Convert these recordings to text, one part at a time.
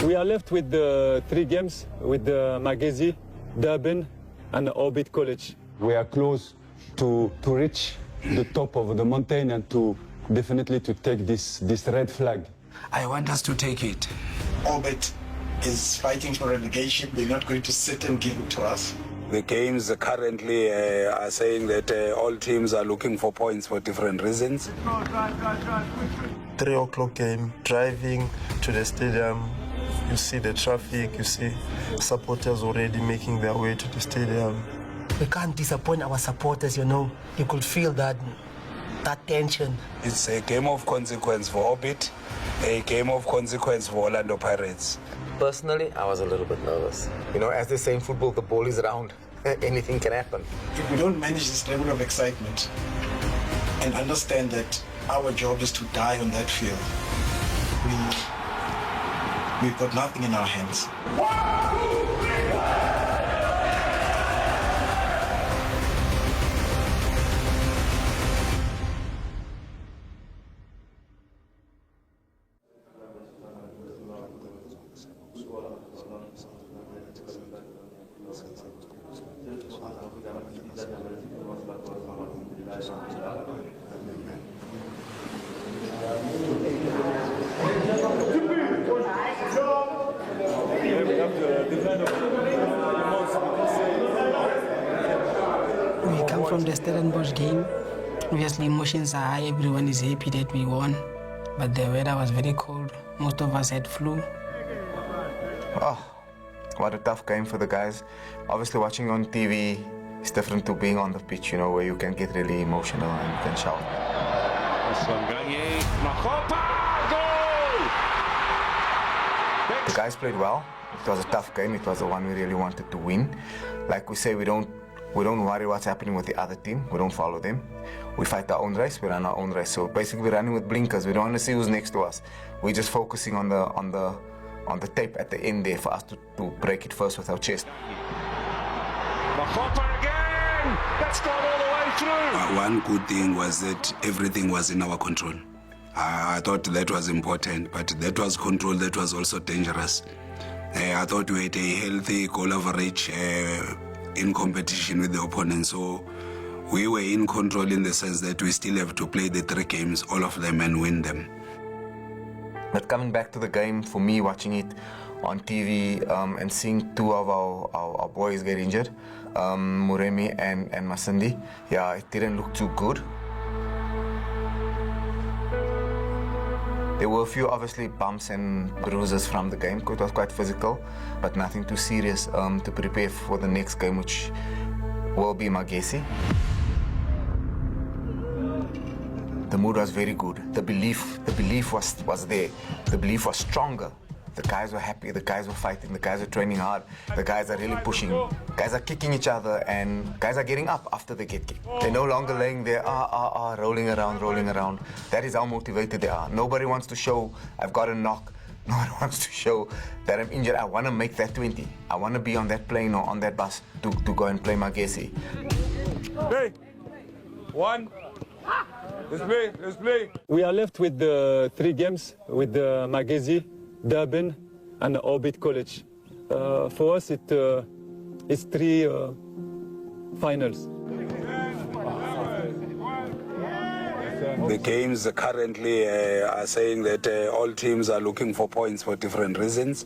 We are left with the 3 games with the Magesi, Durban, and Orbit College. We are close to reach the top of the mountain and to definitely to take this red flag. I want us to take it. Orbit is fighting for relegation. They're not going to sit and give it to us. The games currently are saying that all teams are looking for points for different reasons. 3 o'clock game, driving to the stadium, you see the traffic, you see supporters already making their way to the stadium. We can't disappoint our supporters, you know. You could feel that tension. It's a game of consequence for Orbit, a game of consequence for Orlando Pirates. Personally, I was a little bit nervous. You know, as they say in football, the ball is around. Anything can happen. If we don't manage this level of excitement and understand that our job is to die on that field, we've got nothing in our hands. We come from the Stellenbosch game. Obviously, emotions are high. Everyone is happy that we won. But the weather was very cold. Most of us had flu. Oh, what a tough game for the guys. Obviously, watching on TV is different to being on the pitch, you know, where you can get really emotional and you can shout. The guys played well. It was a tough game. It was the one we really wanted to win. Like we say, we don't worry what's happening with the other team. We don't follow them. We fight our own race. We run our own race. So basically, we're running with blinkers. We don't want to see who's next to us. We're just focusing on the tape at the end there for us to break it first with our chest. Again! That's gone all the way through! One good thing was that everything was in our control. I thought that was important, but that was control that was also dangerous. I thought we had a healthy goal average in competition with the opponent, so we were in control in the sense that we still have to play the 3 games, all of them, and win them. But coming back to the game, for me, watching it on TV and seeing 2 of our boys get injured, Muremi and Masindi, yeah, it didn't look too good. There were a few, obviously, bumps and bruises from the game. It was quite physical, but nothing too serious to prepare for the next game, which will be Magesi. The mood was very good. The belief was there. The belief was stronger. The guys were happy. The guys were fighting. The guys were training hard. The guys are really pushing. Guys are kicking each other, and guys are getting up after they get kicked. They're no longer laying there, rolling around. That is how motivated they are. Nobody wants to show, I've got a knock. No one wants to show that I'm injured. I want to make that 20. I want to be on that plane or on that bus to go and play Magesi. Hey! 1. Let's play. We are left with the 3 games with the Magesi, Durban, and Orbit College. For us, it's 3 finals. The games currently are saying that all teams are looking for points for different reasons,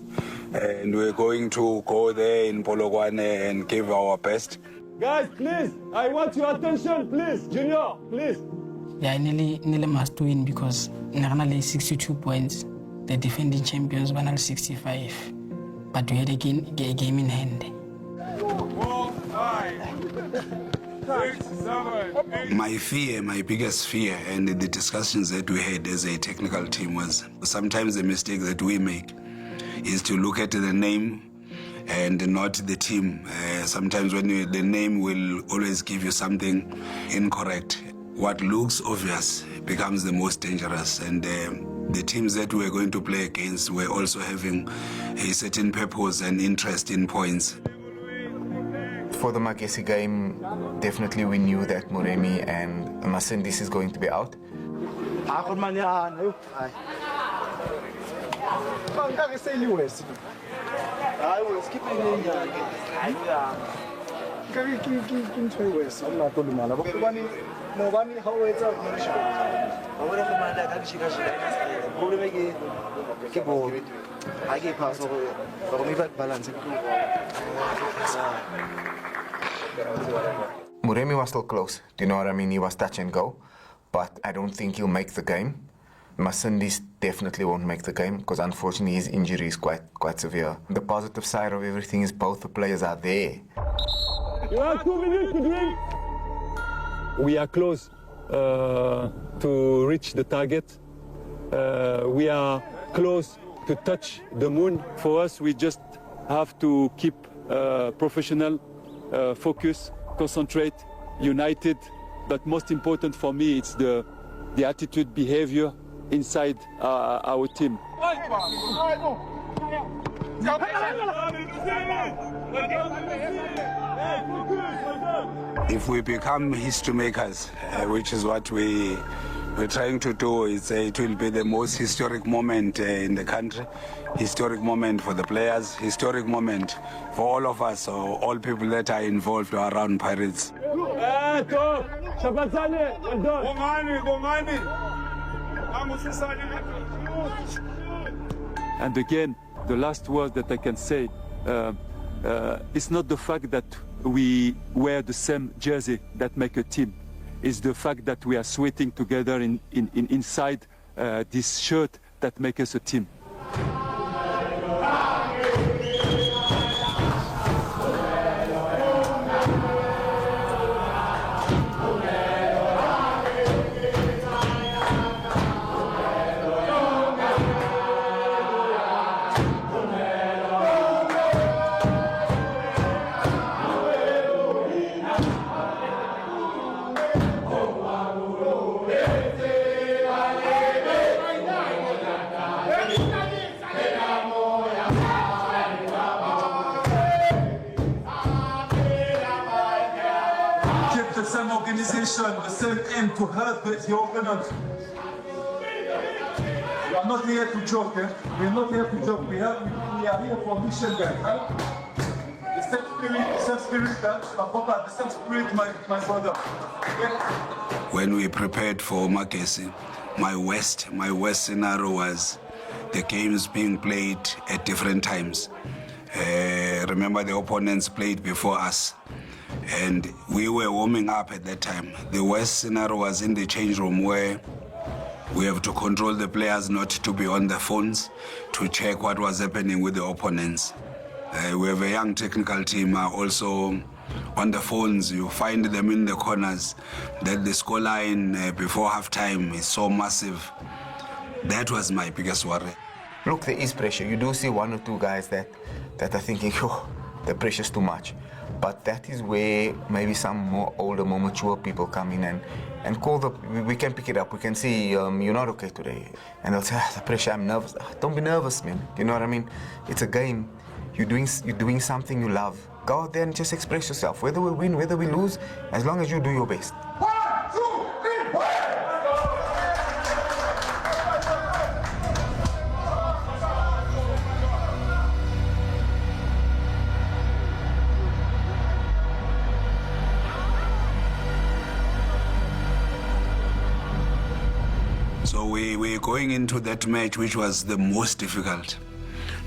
and we're going to go there in Polokwane and give our best. Guys, please, I want your attention, please. Junior, please. Yeah, nearly must win because Naganale 62 points. The defending champions won 65. But we had a game in hand. 4, 5, 6, 7, 8. My biggest fear, and the discussions that we had as a technical team was sometimes the mistake that we make is to look at the name and not the team. Sometimes when the name will always give you something incorrect. What looks obvious becomes the most dangerous, and the teams that we're going to play against were also having a certain purpose and interest in points. For the Magesi game, definitely we knew that Muremi and Masindis is going to be out. Muremi was still close. Do you know what I mean? He was touch and go, but I don't think he'll make the game. Masindis definitely won't make the game because unfortunately his injury is quite severe. The positive side of everything is both the players are there. You have 2 minutes to drink. We are close to reach the target. We are close to touch the moon. For us, we just have to keep professional, focus, concentrate, united. But most important for me, it's the attitude, behavior inside our team. If we become history makers, which is what we're trying to do, it will be the most historic moment in the country, historic moment for the players, historic moment for all of us, or all people that are involved around Pirates. And again, the last word that I can say, it's not the fact that we wear the same jersey that make a team. It's the fact that we are sweating together inside this shirt that makes us a team. The same organization, the same aim to help the opponent. We are not here to joke, eh? We are not here to joke. We are here for mission, guys. Huh? The same spirit, the same spirit, my brother. Yeah. When we prepared for Makesi, my worst scenario was the games being played at different times. Remember, the opponents played before us, and we were warming up at that time. The worst scenario was in the change room, where we have to control the players not to be on the phones to check what was happening with the opponents. We have a young technical team also on the phones. You find them in the corners, that the scoreline before halftime is so massive. That was my biggest worry. Look, there is pressure. You do see one or two guys that are thinking, oh, the pressure's too much. But that is where maybe some more older, more mature people come in and call we can pick it up. We can see, you're not okay today. And they'll say, the pressure, I'm nervous. Don't be nervous, man. You know what I mean? It's a game. You're doing something you love. Go out there and just express yourself. Whether we win, whether we lose, as long as you do your best. 1, 2, 3, So we're going into that match, which was the most difficult,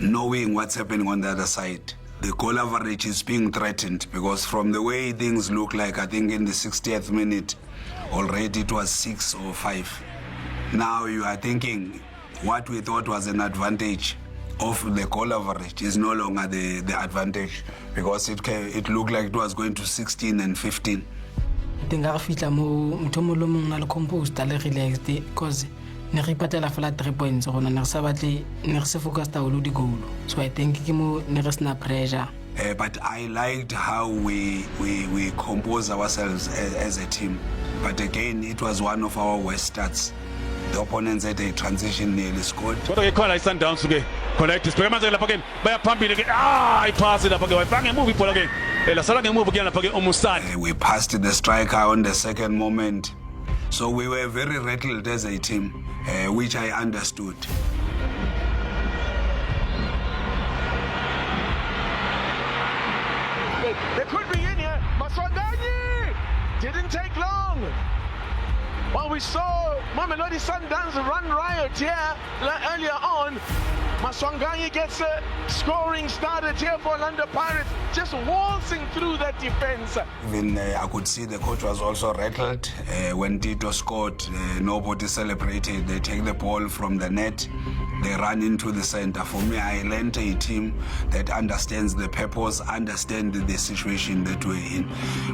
knowing what's happening on the other side. The goal average is being threatened, because from the way things look like, I think in the 60th minute already it was 6 or 5. Now you are thinking what we thought was an advantage of the goal average is no longer the advantage, because it looked like it was going to 16 and 15. Tenga fitla mo mthomolo mong na le composed le relaxed because ne re patela fela 3 points gona ne re sa batle ne re se focus ta go di goal, so I think ke mo ne re sna pressure. But I liked how we compose ourselves as a team. But again, it was one of our worst starts. The opponents had a transition nearly scored. Kodwa ke khona iSundowns ke connect sibheka manje lapha ke baya phambili ke ipass lapha ke wayifanga ngemove ibhola ke la sala ngemove ke lapha ke umusani. We passed the striker on the second moment. So we were very rattled as a team, which I understood. Didn't take long. Well, we saw Mamelodi Sundowns run riot here earlier on. Maswanganyi gets a scoring started here for Orlando Pirates, just waltzing through that defense. Even I could see the coach was also rattled when Tito scored. Nobody celebrated. They take the ball from the net, they run into the center. For me, I learned a team that understands the purpose, understands the situation that we're in.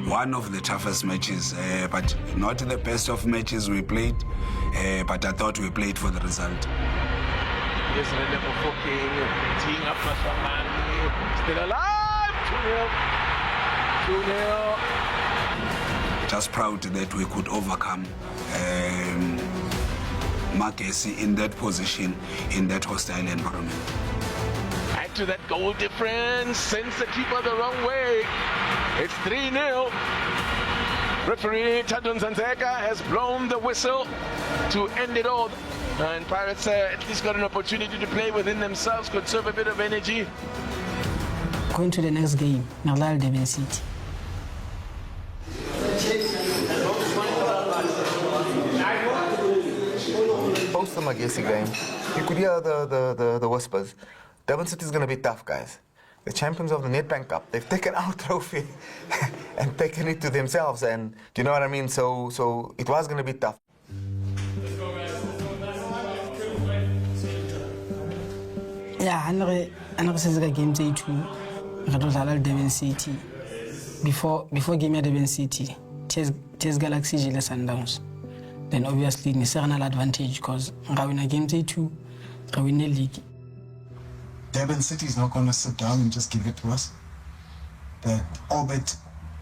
One of the toughest matches, but not the best of matches we played, but I thought we played for the result. Here's Rene Mofokeng teeing up Maswanganyi. Still alive! 2-0. Just proud that we could overcome Magesi in that position, in that hostile environment. Back to that goal difference, sends the keeper the wrong way. It's 3-0. Referee Tando Nzanzeka has blown the whistle to end it all. And Pirates at least got an opportunity to play within themselves, conserve a bit of energy. Going to the next game, Narlal Durban City. Post the Magesi game, you could hear the whispers. Durban City is going to be tough, guys. The champions of the Nedbank Cup, they've taken our trophy and taken it to themselves. And do you know what I mean? So it was going to be tough. Yeah, I know says the game day two. Narlal Durban City. Before game at Durban City, Chess Galaxy Gila Sundowns. Then obviously it's an advantage because we win a game day two, we win the league. Durban City is not going to sit down and just give it to us. The Orbit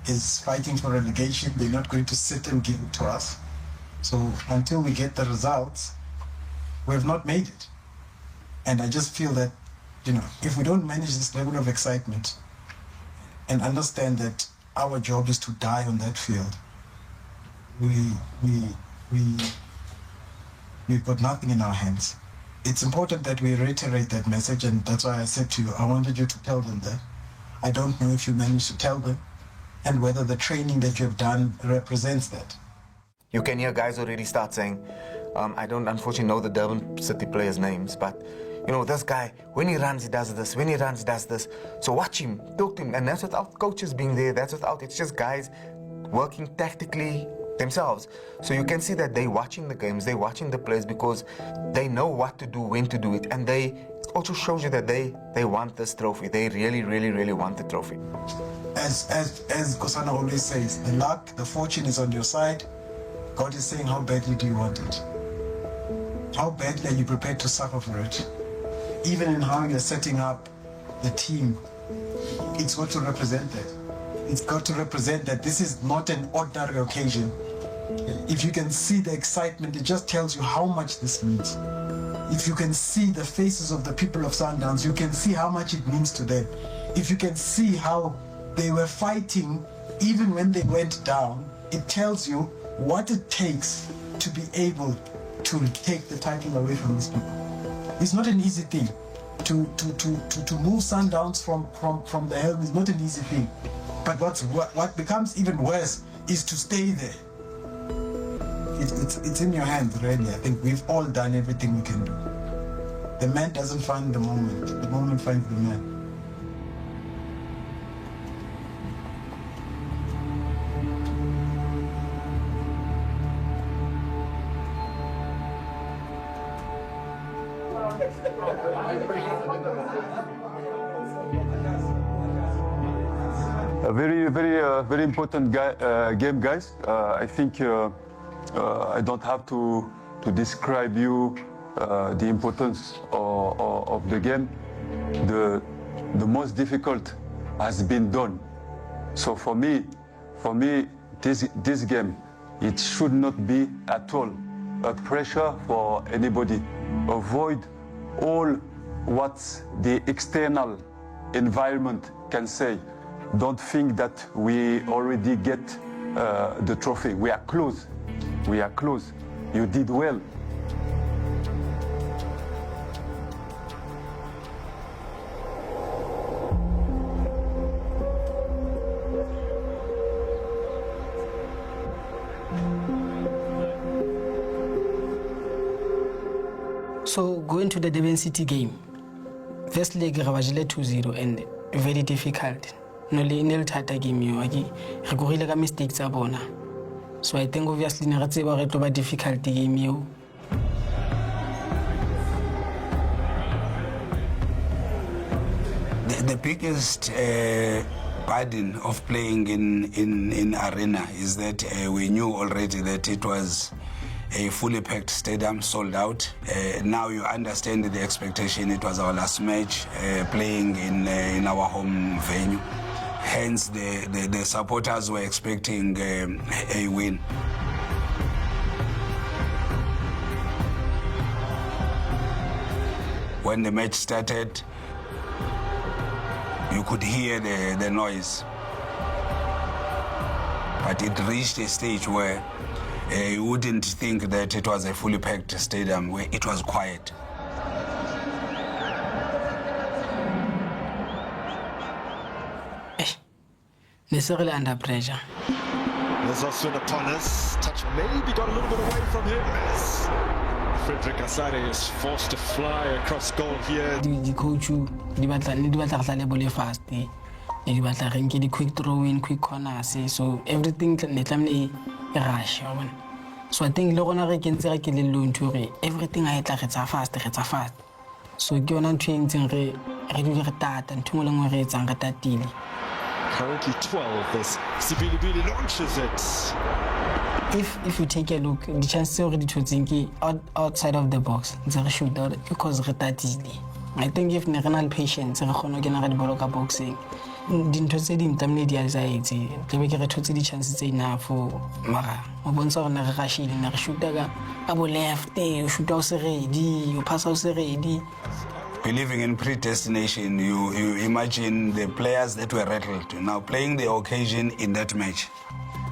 is fighting for relegation. They're not going to sit and give it to us. So until we get the results, we have not made it. And I just feel that, if we don't manage this level of excitement and understand that our job is to die on that field, we've got nothing in our hands. It's important that we reiterate that message, and that's why I said to you, I wanted you to tell them that. I don't know if you managed to tell them and whether the training that you've done represents that. You can hear guys already start saying, I don't unfortunately know the Durban City players' names, but this guy, when he runs, he does this. When he runs, he does this. So watch him, talk to him. And that's without coaches being there. That's without, it's just guys working tactically themselves. So you can see that they're watching the games, they're watching the plays because they know what to do, when to do it. And it also shows you that they want this trophy. They really, really, really want the trophy. As Kosana always says, the luck, the fortune is on your side. God is saying, how badly do you want it? How badly are you prepared to suffer for it? Even in how you're setting up the team, it's got to represent that. It's got to represent that this is not an ordinary occasion. If you can see the excitement, it just tells you how much this means. If you can see the faces of the people of Sundowns, you can see how much it means to them. If you can see how they were fighting even when they went down, it tells you what it takes to be able to take the title away from these people. It's not an easy thing. To move Sundowns from the helm is not an easy thing. But what becomes even worse is to stay there. It's in your hands, really. I think we've all done everything we can do. The man doesn't find the moment finds the man. A very important game, guys. I think I don't have to describe you the importance of the game. The most difficult has been done. So for me, this game, it should not be at all a pressure for anybody. Avoid all what the external environment can say. Don't think that we already get the trophy. We are close. We are close. You did well. So going to the Durban City game, first leg re ba jele 2-0 and very difficult. No le thata game yo re gorile ka mistakes tsa bona. So I think obviously ne re tseba re tlo ba difficult game yo. The biggest burden of playing in arena is that we knew already that it was a fully packed stadium, sold out. Now you understand the expectation. It was our last match playing in our home venue. Hence, the supporters were expecting a win. When the match started, you could hear the noise. But it reached a stage where you wouldn't think that it was a fully packed stadium, where it was quiet. Necessarily under pressure. There's also an upon us. Touch maybe got a little bit away from him as Frederick Asare is forced to fly across goal here. The coach, di batla le bole fast. Di batla re nke di quick throw in, quick corners. So everything ne tlamle e rush. So I think le gona re kentse ga ke le loan to re everything a etla retsa fast. So ke yona ntwe ntseng re di re tata ntwe mo lengwe re etsang re tatile. Currently 12 as Sibilibili launches it. If you take a look, the chances already to think outside of the box, they shoot out because retardedly. I think if national patience, re khona ke na ga di bolo ka boxing. Dintho tse ding tamne di anxiety. Ke be ke re thotse di chances tse enough mara. O bontsha gore na re rashile na re shoota ka abo left, o shoota o se ready, o pass o se ready. Believing in predestination, you imagine the players that were rattled. Now playing the occasion in that match,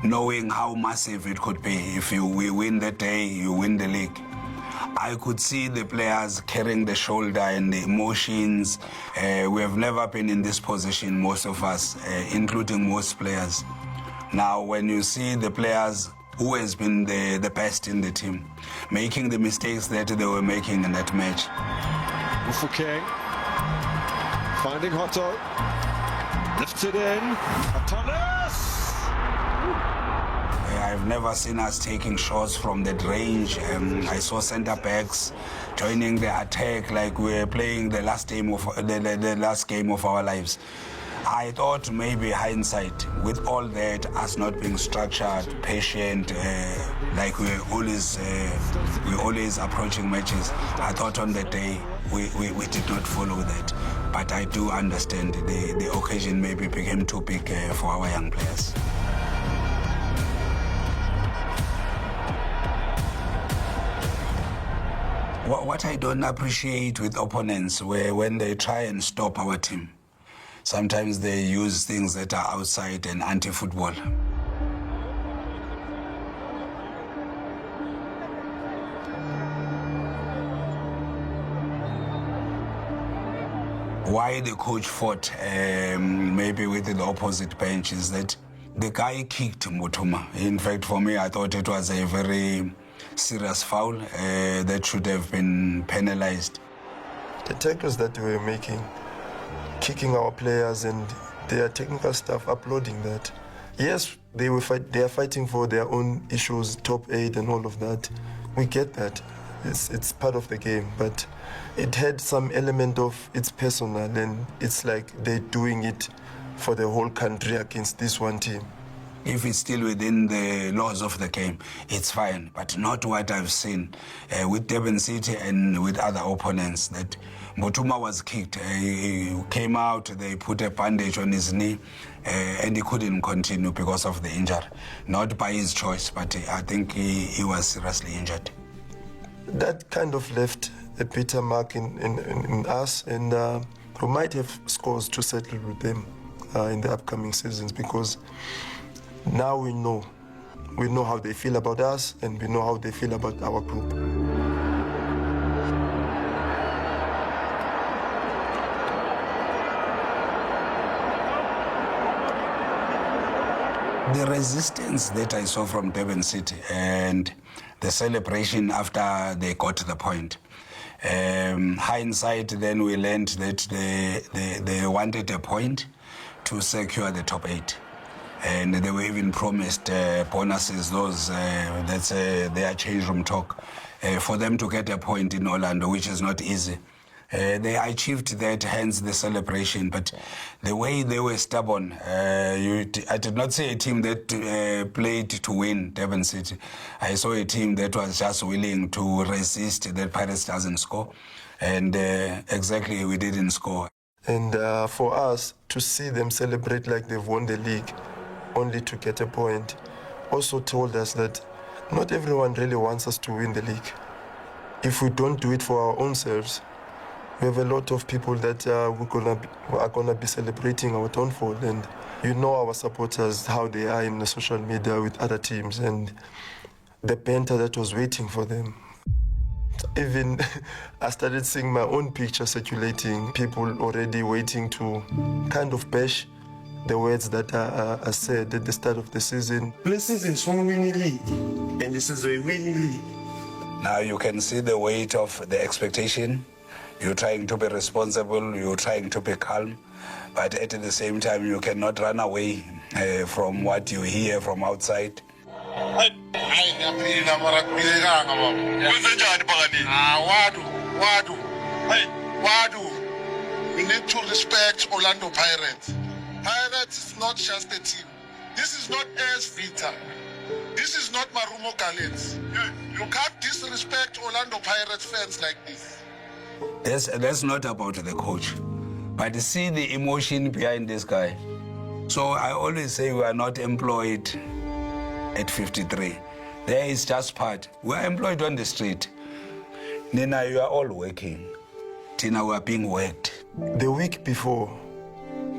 knowing how massive it could be. If we win that day, you win the league. I could see the players carrying the shoulder and the emotions. We have never been in this position, most of us, including most players. Now, when you see the players who has been the best in the team, making the mistakes that they were making in that match. Ufukeng finding Hotto, lifts it in, Atanas! I've never seen us taking shots from that range. I saw centre backs joining the attack like we were playing the last game of the last game of our lives. I thought maybe hindsight, with all that, us not being structured, patient, like we're always approaching matches. I thought on that day we did not follow that. But I do understand the occasion maybe became too big for our young players. What I don't appreciate with opponents, when they try and stop our team, sometimes they use things that are outside and anti-football. Why the coach fought maybe with the opposite bench is that the guy kicked Mutuma. In fact, for me, I thought it was a very serious foul that should have been penalized. The tackles that we were making, kicking our players and their technical staff uploading that. Yes, they are fighting for their own issues, top 8 and all of that. We get that. It's part of the game, but it had some element of it's personal, and it's like they're doing it for the whole country against this one team. If it's still within the laws of the game, it's fine, but not what I've seen with Durban City and with other opponents. That Mutuma was kicked, he came out, they put a bandage on his knee, and he couldn't continue because of the injury. Not by his choice, but I think he was seriously injured. That kind of left a bitter mark in us, and we might have scores to settle with them in the upcoming seasons, because now we know how they feel about us, and we know how they feel about our group. The resistance that I saw from Durban City and the celebration after they got to the point, Hindsight, then we learned that they wanted a point to secure the top 8. And they were even promised bonuses, that's their change room talk, for them to get a point in Orlando, which is not easy. They achieved that, hence the celebration. But the way they were stubborn, I did not see a team that played to win Durban City. I saw a team that was just willing to resist that Pirates doesn't score. And exactly, we didn't score. And for us to see them celebrate like they've won the league, only to get a point, also told us that not everyone really wants us to win the league. If we don't do it for our own selves, we have a lot of people that are gonna be celebrating our downfall. And you know our supporters, how they are in the social media with other teams, and the banter that was waiting for them. Even I started seeing my own picture circulating, people already waiting to kind of bash the words that are said at the start of the season. This is a winning league, and this is a winning league. Now you can see the weight of the expectation. You're trying to be responsible, you're trying to be calm, but at the same time you cannot run away from what you hear from outside. We need to respect Orlando Pirates. Pirates is not just a team. This is not AS Vita. This is not Marumo Gallants. You can't disrespect Orlando Pirates fans like this. That's not about the coach, but see the emotion behind this guy. So I always say we are not employed at 53. There is just part. We are employed on the street. Nina, you are all working. Tina, we are being worked. The week before,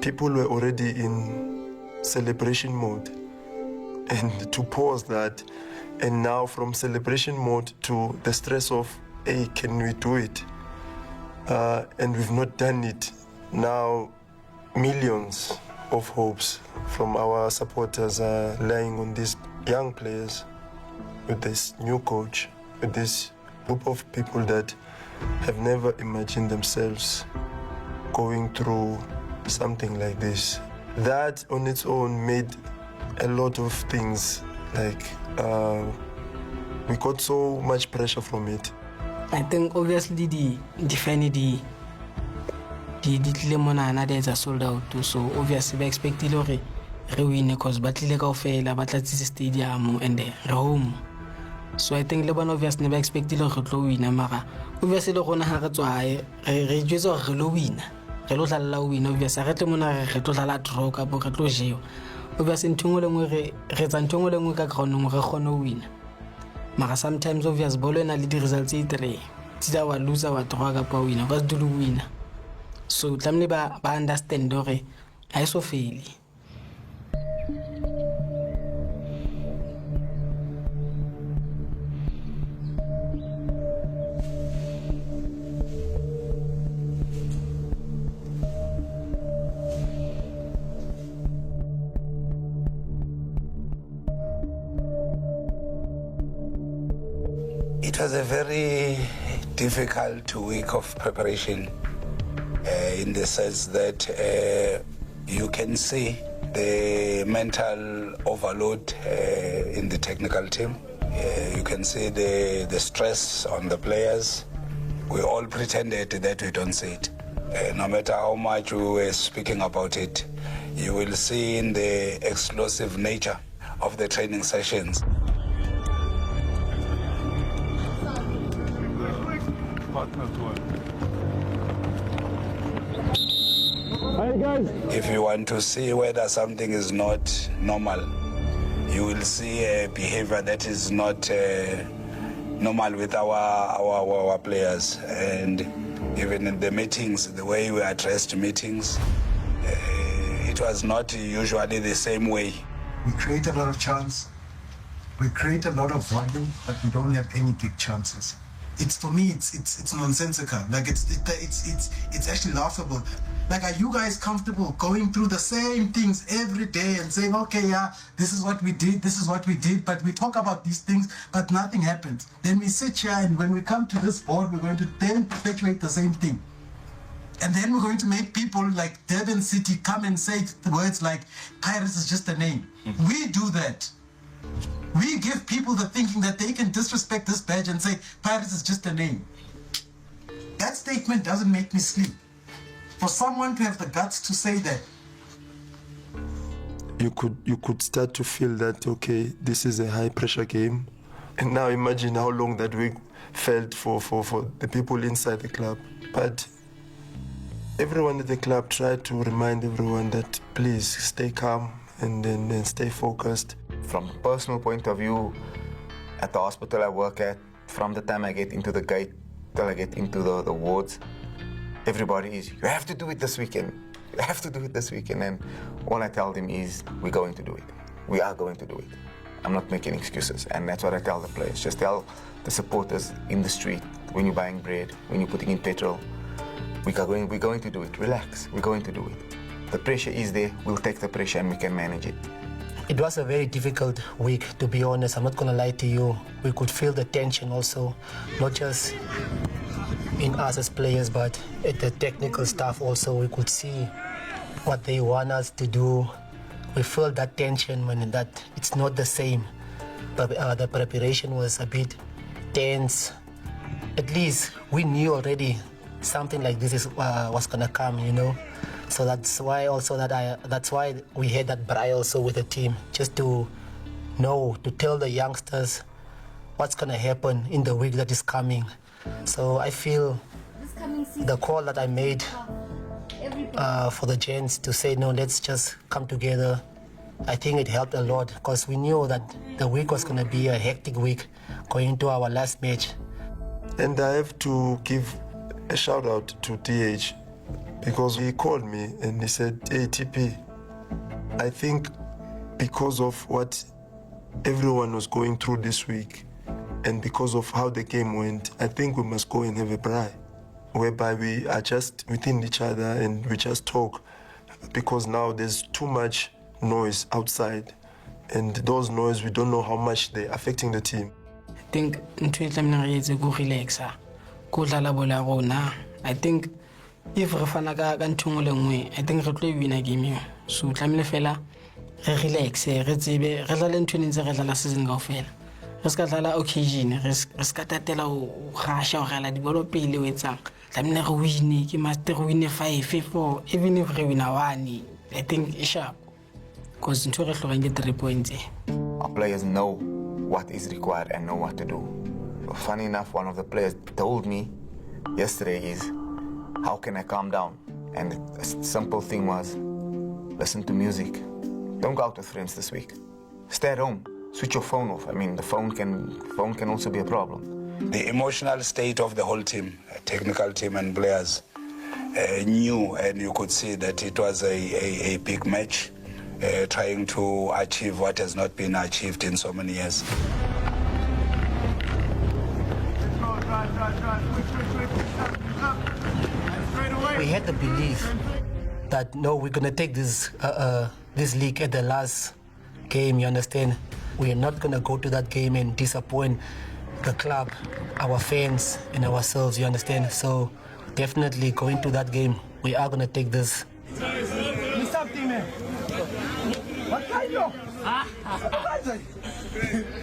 people were already in celebration mode. And to pause that, and now from celebration mode to the stress of, hey, can we do it? And we've not done it. Now, millions of hopes from our supporters are lying on these young players, with this new coach, with this group of people that have never imagined themselves going through something like this. That on its own made a lot of things, like we got so much pressure from it. I think obviously the Lemona days are sold out too, so obviously we expect re win because batlile kaofela ba tlatsitse stadium and re home. So I think Lebanon obviously never expected re tlo win, mara obviously le gona ha re tswa re jwetsa re lo win. Re lo tlalla win obviously re tle mona re tlo tlala draw ka bo re tlo jeo. Obviously ntungwe lengwe re tsa ntungwe lengwe ka ground re gone win. Mara sometimes obvious bolo na le di results e 3 tsa wa loser wa draw ka pa win ba dulu win. So tlamle ba understand hore ha iso fail. It was a very difficult week of preparation in the sense that you can see the mental overload in the technical team. You can see the stress on the players. We all pretended that we don't see it. No matter how much we were speaking about it, you will see in the explosive nature of the training sessions. Hi guys. If you want to see whether something is not normal, you will see a behavior that is not normal with our players. And even in the meetings, the way we addressed meetings, it was not usually the same way. We create a lot of chance. We create a lot of volume, but we don't have any big chances. it's for me, it's nonsensical. Like it's actually laughable. Like, are you guys comfortable going through the same things every day and saying, okay, yeah, this is what we did, but we talk about these things, but nothing happens. Then we sit here, and when we come to this board, we're going to then perpetuate the same thing. And then we're going to make people like Durban City come and say the words like, Pirates is just a name. We do that. We give people the thinking that they can disrespect this badge and say, Pirates is just a name. That statement doesn't make me sleep. For someone to have the guts to say that. You could start to feel that, okay, this is a high pressure game. And now imagine how long that week felt for the people inside the club. But everyone at the club tried to remind everyone that please stay calm and then stay focused. From a personal point of view, at the hospital I work at, from the time I get into the gate till I get into the wards, everybody is, you have to do it this weekend. You have to do it this weekend. And all I tell them is, we're going to do it. We are going to do it. I'm not making excuses. And that's what I tell the players. Just tell the supporters in the street, when you're buying bread, when you're putting in petrol, we're going to do it. Relax, we're going to do it. The pressure is there, we'll take the pressure and we can manage it. It was a very difficult week, to be honest. I'm not going to lie to you. We could feel the tension also, not just in us as players, but at the technical staff also. We could see what they want us to do. We felt that tension when that it's not the same. But the preparation was a bit tense. At least we knew already something like this was gonna come, you know. So that's why also that's why we had that braai also with the team, just to know, to tell the youngsters what's gonna happen in the week that is coming. So I feel the call that I made for the gents to say, no, let's just come together, I think it helped a lot, because we knew that the week was gonna be a hectic week going into our last match. And I have to give a shout out to TH, because he called me and he said, hey TP, I think because of what everyone was going through this week and because of how the game went, I think we must go and have a braai, whereby we are just within each other and we just talk, because now there's too much noise outside, and those noise, we don't know how much they're affecting the team. I think I think if re fana ka ntho le nngwe, I think re tlo wina game yo. So tlamile fela re relax, re tsebe re dlale ntho ntse re dlala season kaofela. Re ska dlala occasion, re ska tatela o gasha o gala di bolo pele o etsang. Tlamile re wine ke master win 5-4, even if re win 1, I think it's sharp. Because ntho re hlokang ke 3 points. Our players know what is required and know what to do. Funny enough, one of the players told me yesterday is, how can I calm down? And the simple thing was, listen to music. Don't go out with friends this week. Stay at home. Switch your phone off. I mean, the phone can also be a problem. The emotional state of the whole team, technical team and players, knew, and you could see that it was a big match, trying to achieve what has not been achieved in so many years. We had the belief that, no, we're going to take this league at the last game, you understand? We are not going to go to that game and disappoint the club, our fans, and ourselves, you understand? So definitely going to that game, we are going to take this.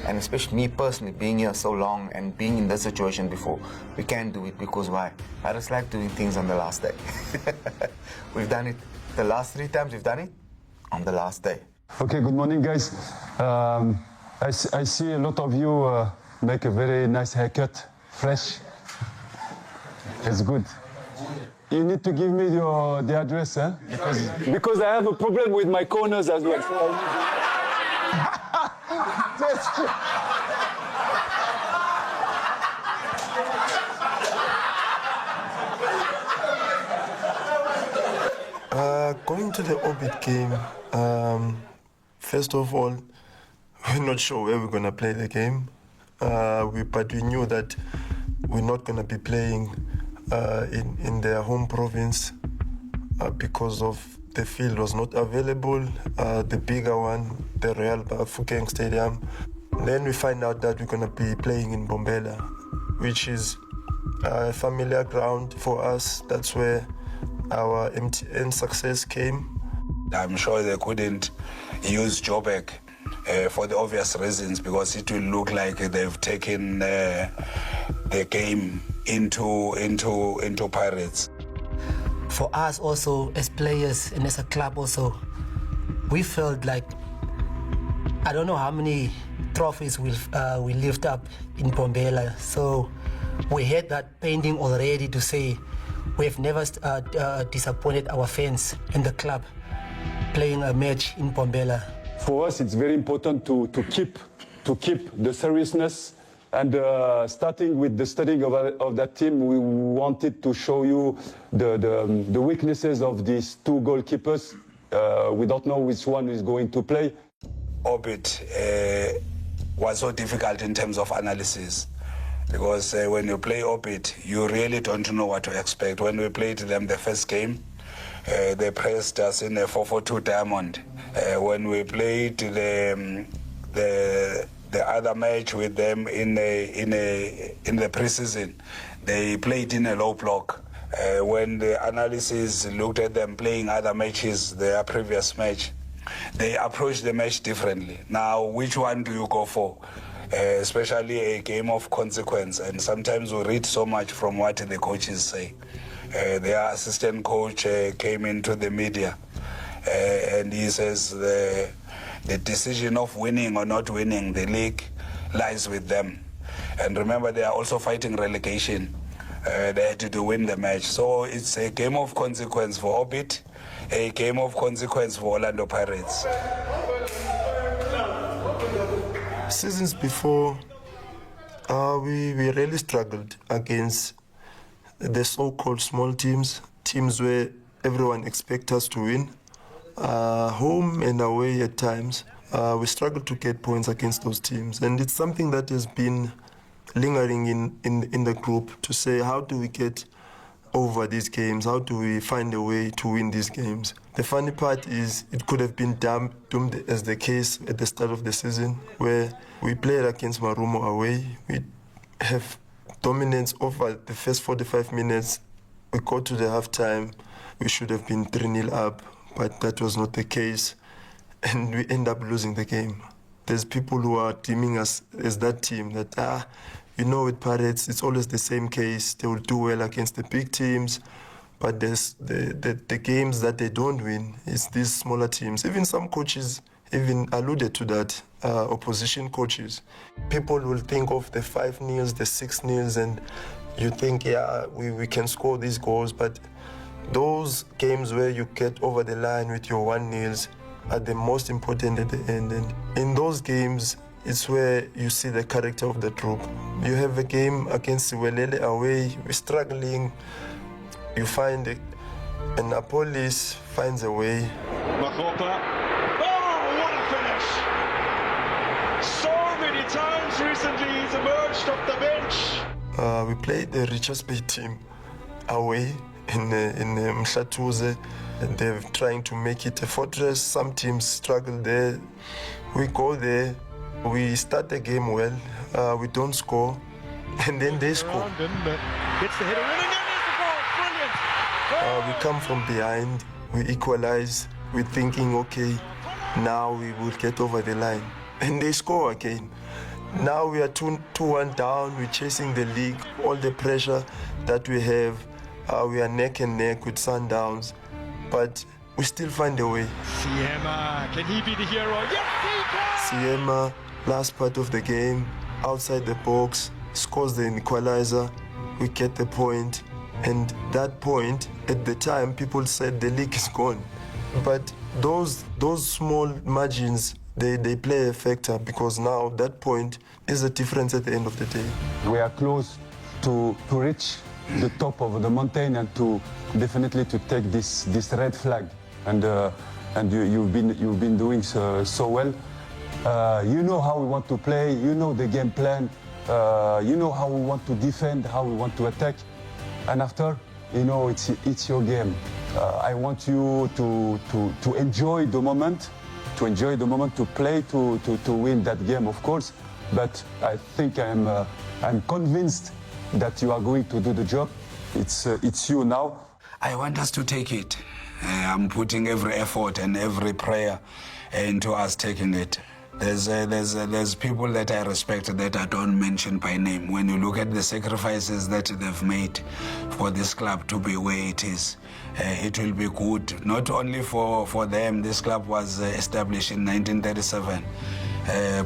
And especially me personally, being here so long and being in that situation before, we can't do it because why? I just like doing things on the last day. We've done it the last 3 times, we've done it on the last day. Okay, good morning, guys. I see a lot of you make a very nice haircut, fresh. It's good. You need to give me the address, eh? Because I have a problem with my corners as well. Going to the Orbit game, first of all, we're not sure where we're going to play the game, but we knew that we're not going to be playing in their home province because of the field was not available, the bigger one, the Royal Bafokeng Stadium. Then we find out that we're going to be playing in Bombela, which is a familiar ground for us. That's where our MTN success came. I'm sure they couldn't use Joburg for the obvious reasons, because it will look like they've taken the game into Pirates. For us also, as players and as a club also, we felt like, I don't know how many trophies we lift up in Bombela. So we had that painting already to say we have never disappointed our fans and the club playing a match in Bombela. For us, it's very important to keep the seriousness. And starting with the studying of that team, we wanted to show you the weaknesses of these two goalkeepers. We don't know which one is going to play. Orbit was so difficult in terms of analysis, because when you play Orbit, you really don't know what to expect. When we played them the first game, they pressed us in a 4-4-2 diamond. When we played the other match with them in the preseason, they played in a low block. When the analysis looked at them playing other matches, their previous match, they approached the match differently. Now, which one do you go for? Especially a game of consequence, and sometimes we read so much from what the coaches say. Their assistant coach came into the media and he says the decision of winning or not winning the league lies with them. And remember, they are also fighting relegation. They had to win the match. So it's a game of consequence for Orbit, a game of consequence for Orlando Pirates. Seasons before, we really struggled against the so-called small teams where everyone expects us to win. Home and away at times, we struggle to get points against those teams. And it's something that has been lingering in the group, to say, how do we get over these games? How do we find a way to win these games? The funny part is it could have been doomed as the case at the start of the season, where we played against Marumo away. We have dominance over the first 45 minutes. We got to the halftime. We should have been 3-0 up, but that was not the case, and we end up losing the game. There's people who are deeming us as that team that, with Pirates, it's always the same case. They will do well against the big teams, but there's the games that they don't win, it's these smaller teams. Even some coaches even alluded to that, opposition coaches. People will think of the 5-0s, the 6-0s, and you think, we can score these goals, but those games where you get over the line with your 1-0s are the most important at the end. And in those games, it's where you see the character of the troop. You have a game against Welele away, we're struggling. You find and Apolis finds a way. Makopa. Oh, what a finish! So many times recently he's emerged off the bench. We played the Richards Bay team away in Mhlatuze, and they're trying to make it a fortress. Some teams struggle there. We go there, we start the game well, we don't score, and then they score. Gets the header in, and then there's the goal. Brilliant. We come from behind, we equalize, we're thinking, okay, now we will get over the line, and they score again. Now we are 2-1 down, we're chasing the league, all the pressure that we have. We are neck and neck with Sundowns, but we still find a way. Siema, can he be the hero? Yes, he can! Siema, last part of the game, outside the box, scores the equalizer, we get the point, and that point, at the time, people said the league is gone. But those small margins, they play a factor, because now that point is the difference at the end of the day. We are close to reach the top of the mountain and to definitely to take this red flag. And you've been doing so well. You know how we want to play. You know the game plan. You know how we want to defend, how we want to attack, and after, you know, it's your game. I want you to enjoy the moment, to play, to win that game, of course. But I think I'm convinced that you are going to do the job. It's you now. I want us to take it. I'm putting every effort and every prayer into us taking it. There's people that I respect that I don't mention by name. When you look at the sacrifices that they've made for this club to be where it is, it will be good. Not only for them. This club was established in 1937,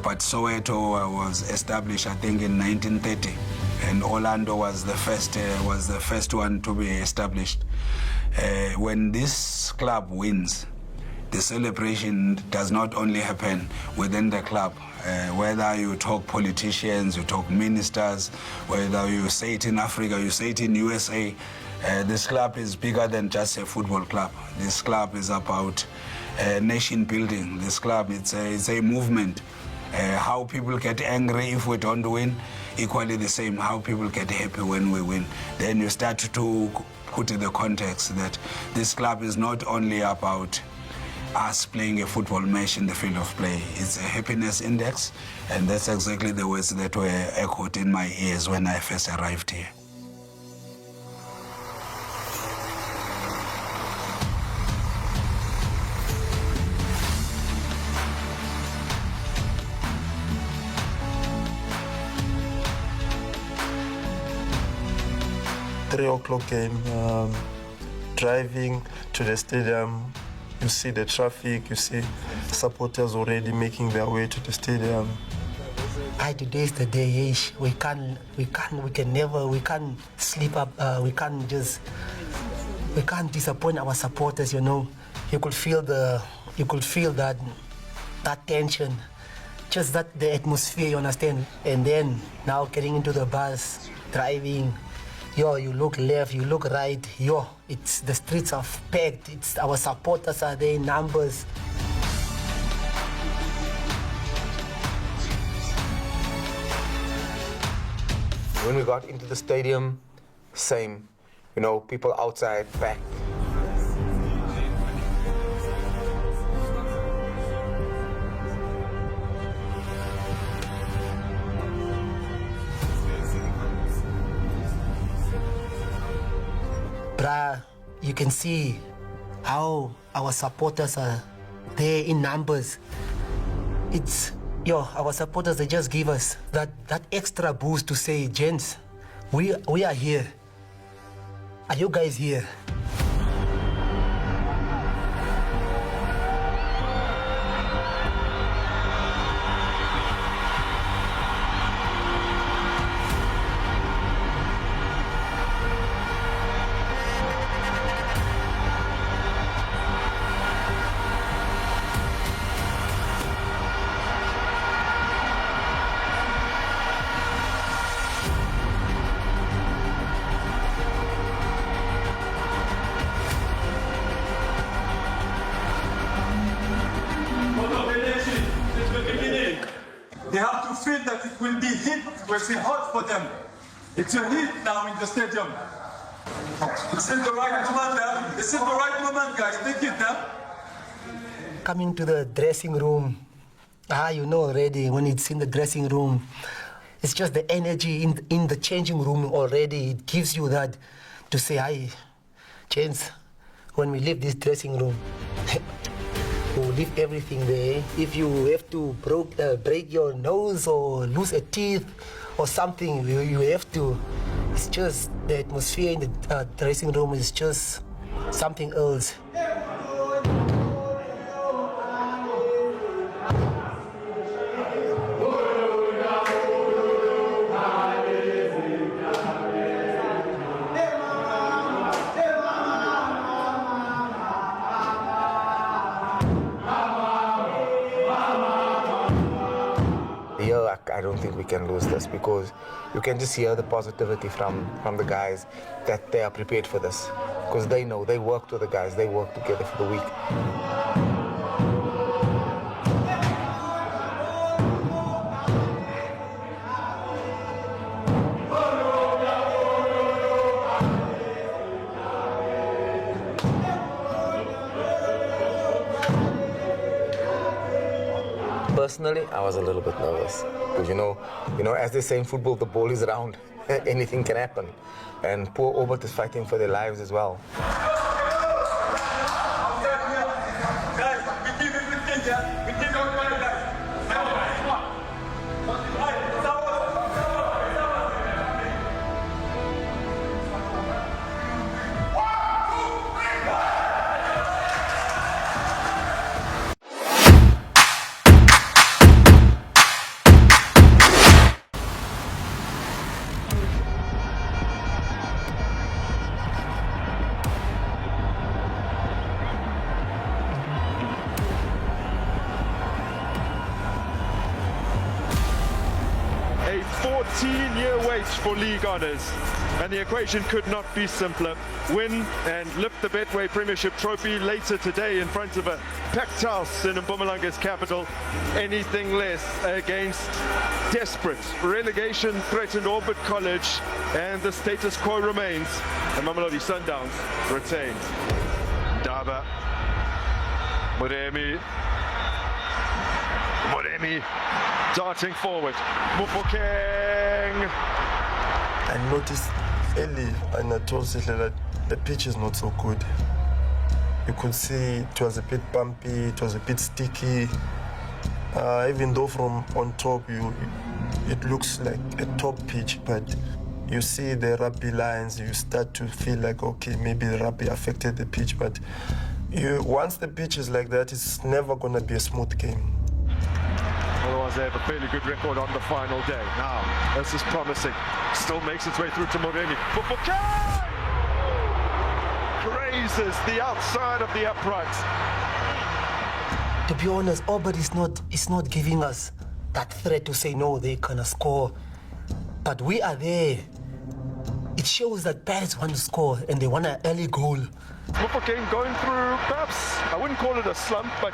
but Soweto was established, I think, in 1930, and Orlando was the first one to be established. When this club wins, the celebration does not only happen within the club. Whether you talk politicians, you talk ministers, whether you say it in Africa, you say it in USA, this club is bigger than just a football club. This club is about nation building. This club, it's a movement. How people get angry if we don't win, equally the same. How people get happy when we win. Then you start to put in the context that this club is not only about us playing a football match in the field of play. It's a happiness index, and that's exactly the words that were echoed in my ears when I first arrived here. Three o'clock game, driving to the stadium, you see the traffic, you see supporters already making their way to the stadium. Today is the day. We can't sleep up. We can't disappoint our supporters. You know, you could feel that tension, just that the atmosphere. You understand? And then now getting into the bus, driving. You look left, you look right. It's the streets are packed. It's our supporters are there in numbers. When we got into the stadium, same. You know, people outside packed. You can see how our supporters are there in numbers. Our supporters, they just give us that extra boost to say, gents, we are here. Are you guys here? They have to feel that it will be heat, it will be hot for them. It's a heat now in the stadium. It's in the right moment, it's in the right moment, guys. Take it, Coming to the dressing room, you know already when it's in the dressing room, it's just the energy in the changing room already. It gives you that to say, hi, James, when we leave this dressing room, we'll leave everything there. If you have to break your nose or lose a teeth or something, you have to. It's just the atmosphere in the dressing room is just something else. I don't think we can lose this because you can just hear the positivity from the guys that they are prepared for this because they know, they work with the guys, they work together for the week. Personally, I was a little bit nervous. Because you know, as they say in football, the ball is round. Anything can happen. And poor Obert is fighting for their lives as well. A 14-year wait for league honours, and the equation could not be simpler. Win and lift the Betway Premiership Trophy later today in front of a packed house in Mpumalanga's capital. Anything less against desperate relegation threatened Orbit College, and the status quo remains. And Mamelodi Sundowns retain. Daba, Moremi, darting forward. Mupokeng. I noticed early, and I told Sihle that the pitch is not so good. You could see it was a bit bumpy, it was a bit sticky. Even though from on top it looks like a top pitch, but you see the rugby lines, you start to feel like, okay, maybe the rugby affected the pitch, but once the pitch is like that, it's never going to be a smooth game. Otherwise, they have a fairly good record on the final day. Now, this is promising. Still makes its way through to Moremi. Mupokeng grazes the outside of the upright. To be honest, Orbit is not giving us that threat to say, no, they gonna score. But we are there. It shows that Paris want to score, and they want an early goal. Mupokeng going through, perhaps, I wouldn't call it a slump, but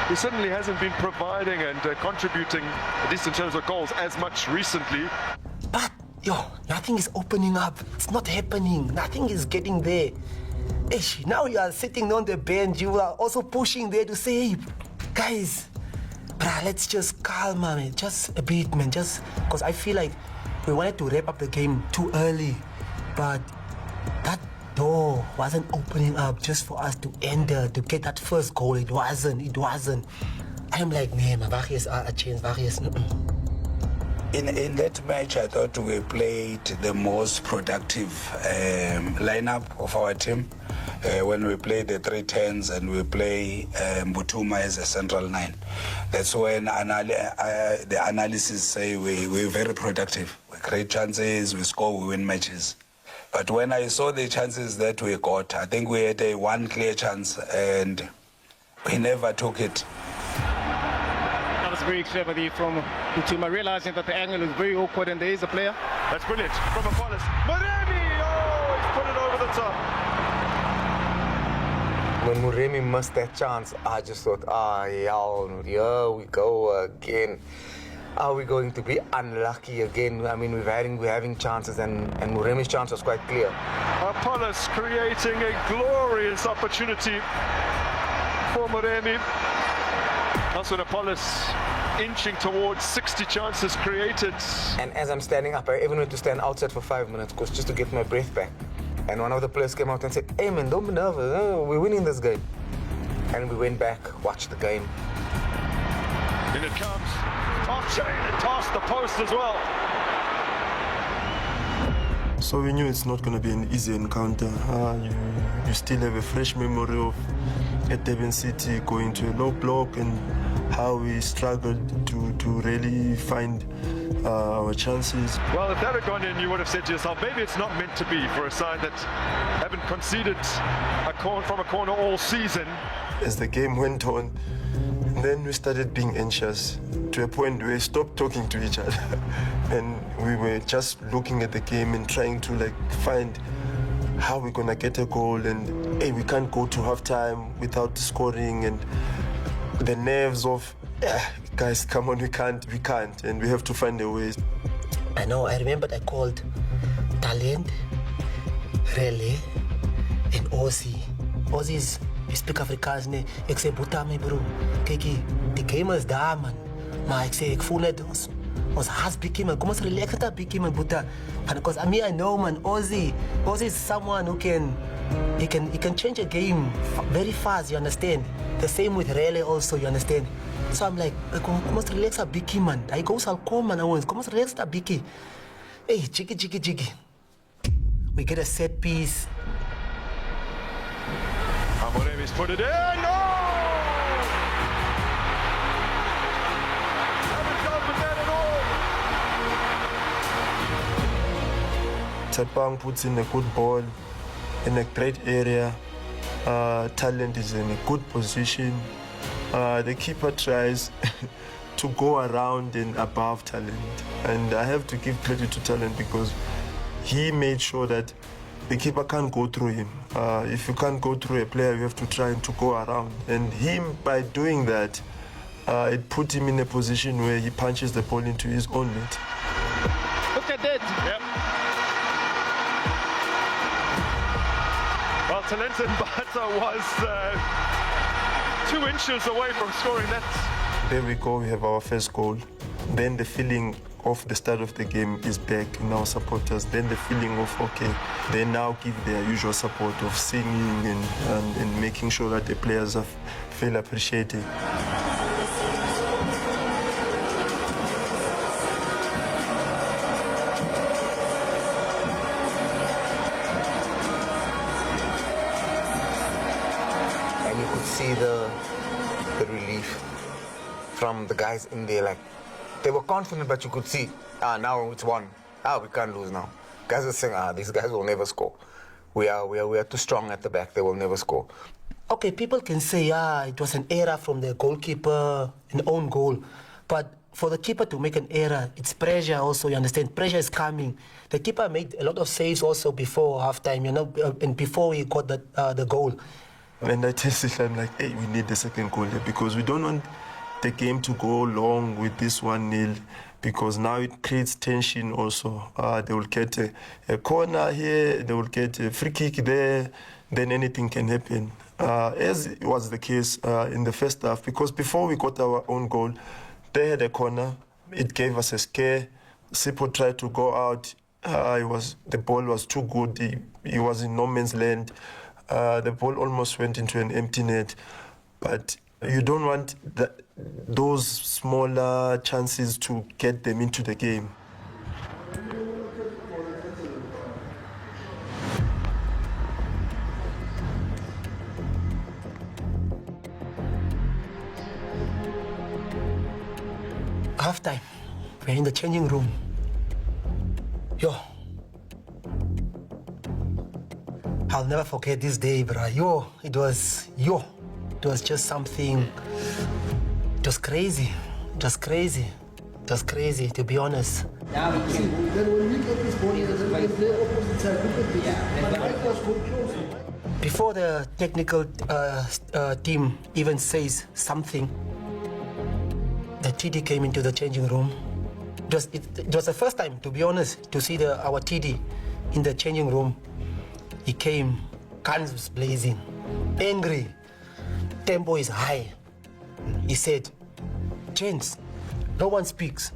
he certainly hasn't been providing and contributing, at least in terms of goals, as much recently. But, nothing is opening up. It's not happening. Nothing is getting there. Now you are sitting on the bench. You are also pushing there to say, hey, guys, let's just calm, man. Just a bit, man. Just because I feel like we wanted to wrap up the game too early, but that door wasn't opening up just for us to enter, to get that first goal. It wasn't. I'm like, man, waar is a chance? Waar is... In that match, I thought we played the most productive lineup of our team. When we play the 3-10s and we play Mbutuma as a central 9. That's when the analysis say we're very productive. We create chances, we score, we win matches. But when I saw the chances that we got, I think we had one clear chance and we never took it. That was very clever there from Mbutuma, realizing that the angle is very awkward and there is a player. That's brilliant from Apollos. Moremi! Oh, he's put it over the top. When Moremi missed that chance, I just thought, here we go again. Are we going to be unlucky again? I mean, we're having chances, and Moremi's chance was quite clear. Apollos creating a glorious opportunity for Moremi. Also, Apollos inching towards 60 chances created. And as I'm standing up, I even went to stand outside for 5 minutes, just to get my breath back. And one of the players came out and said, hey man, don't be nervous, we're winning this game. And we went back, watched the game. In it comes, off-chain and tossed the post as well. So we knew it's not going to be an easy encounter. You still have a fresh memory of at Durban City going to a low block and how we struggled to really find our chances. Well, if that had gone in, you would have said to yourself, maybe it's not meant to be for a side that haven't conceded from a corner all season. As the game went on, then we started being anxious to a point where we stopped talking to each other. And we were just looking at the game and trying to find how we're gonna get a goal, and hey, we can't go to halftime without scoring, and the nerves of guys, come on, we can't, and we have to find a way. I know, I remembered I called Talent, Relay, and Ozzy. Ozzy is speak Afrikaans, ne? Ek sê, "Boeta my bro, kykie, the game is daar, man. Maar ik zei, ik voel het ons haast big man. Kom eens relaxed dat big man, Buddha. Because I know, man, Ozzy is someone who can change a game very fast, you understand? The same with Rele also, you understand? So I'm like, kom eens relax dat big man. Hij goes al kom man, kom eens relax dat big. Hey, jiggy. We get a set piece. Amoremis put it in. No! Haven't dealt with that at all. Tepang puts in a good ball in a great area. Talent is in a good position. The keeper tries to go around and above Talent. And I have to give credit to Talent because he made sure that the keeper can't go through him. If you can't go through a player, you have to try to go around. And him, by doing that, it put him in a position where he punches the ball into his own net. Look at that. Yep. Well, Talenton Bata was 2 inches away from scoring that. There we go, we have our first goal. Then the feeling of the start of the game is back in our supporters. Then the feeling of, okay, they now give their usual support of singing and making sure that the players feel appreciated. And you could see the relief from the guys in there, like they were confident, but you could see, now it's one. We can't lose now. Guys were saying, these guys will never score. We are too strong at the back. They will never score. Okay, people can say, it was an error from the goalkeeper, an own goal. But for the keeper to make an error, it's pressure also, you understand? Pressure is coming. The keeper made a lot of saves also before halftime, and before he got the goal. And I tell Sisha, I'm like, hey, we need the second goal here because we don't want the game to go long with this 1-0 because now it creates tension also. They will get a corner here, they will get a free kick there, then anything can happen. As was the case in the first half, because before we got our own goal, they had a corner, it gave us a scare. Sipo tried to go out, the ball was too good, he was in no man's land. The ball almost went into an empty net, but you don't want those smaller chances to get them into the game. Halftime, we're in the changing room. I'll never forget this day, bro. It was just something. It was crazy. To be honest. Before the technical team even says something, the TD came into the changing room. It was the first time, to be honest, to see our TD in the changing room. He came, guns blazing, angry, tempo is high. He said, "Gents, no one speaks,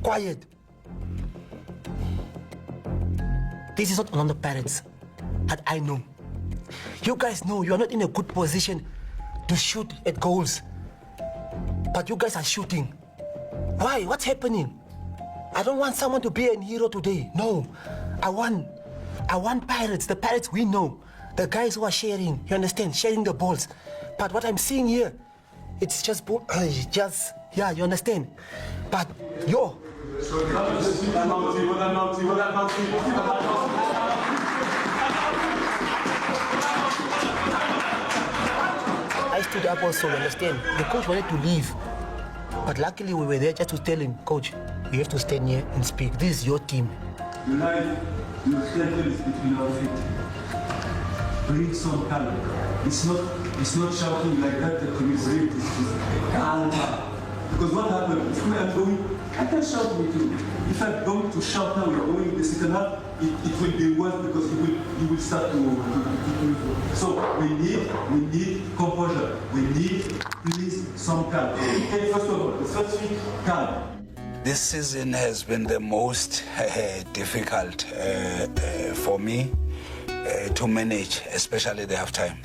quiet. This is not Orlando Pirates that I know. You guys know you are not in a good position to shoot at goals, but you guys are shooting. Why? What's happening? I don't want someone to be a hero today. No, I want Pirates, the Pirates we know, the guys who are sharing, you understand, sharing the balls. But what I'm seeing here, it's just, you understand. But, I stood up also, you understand. The coach wanted to leave. But luckily we were there just to tell him, Coach, you have to stand here and speak. This is your team. Unite your strength between our feet. Bring some calm. It's not shouting like that to Israel. It's just calm. Because what happened? If we are going, I can shout with you. if I'm going to shout now, we're going in the second half, it will be worse because he will start to. So we need composure. We need, please, some calm. Okay, first of all, the first week, calm. This season has been the most difficult for me to manage, especially the halftime.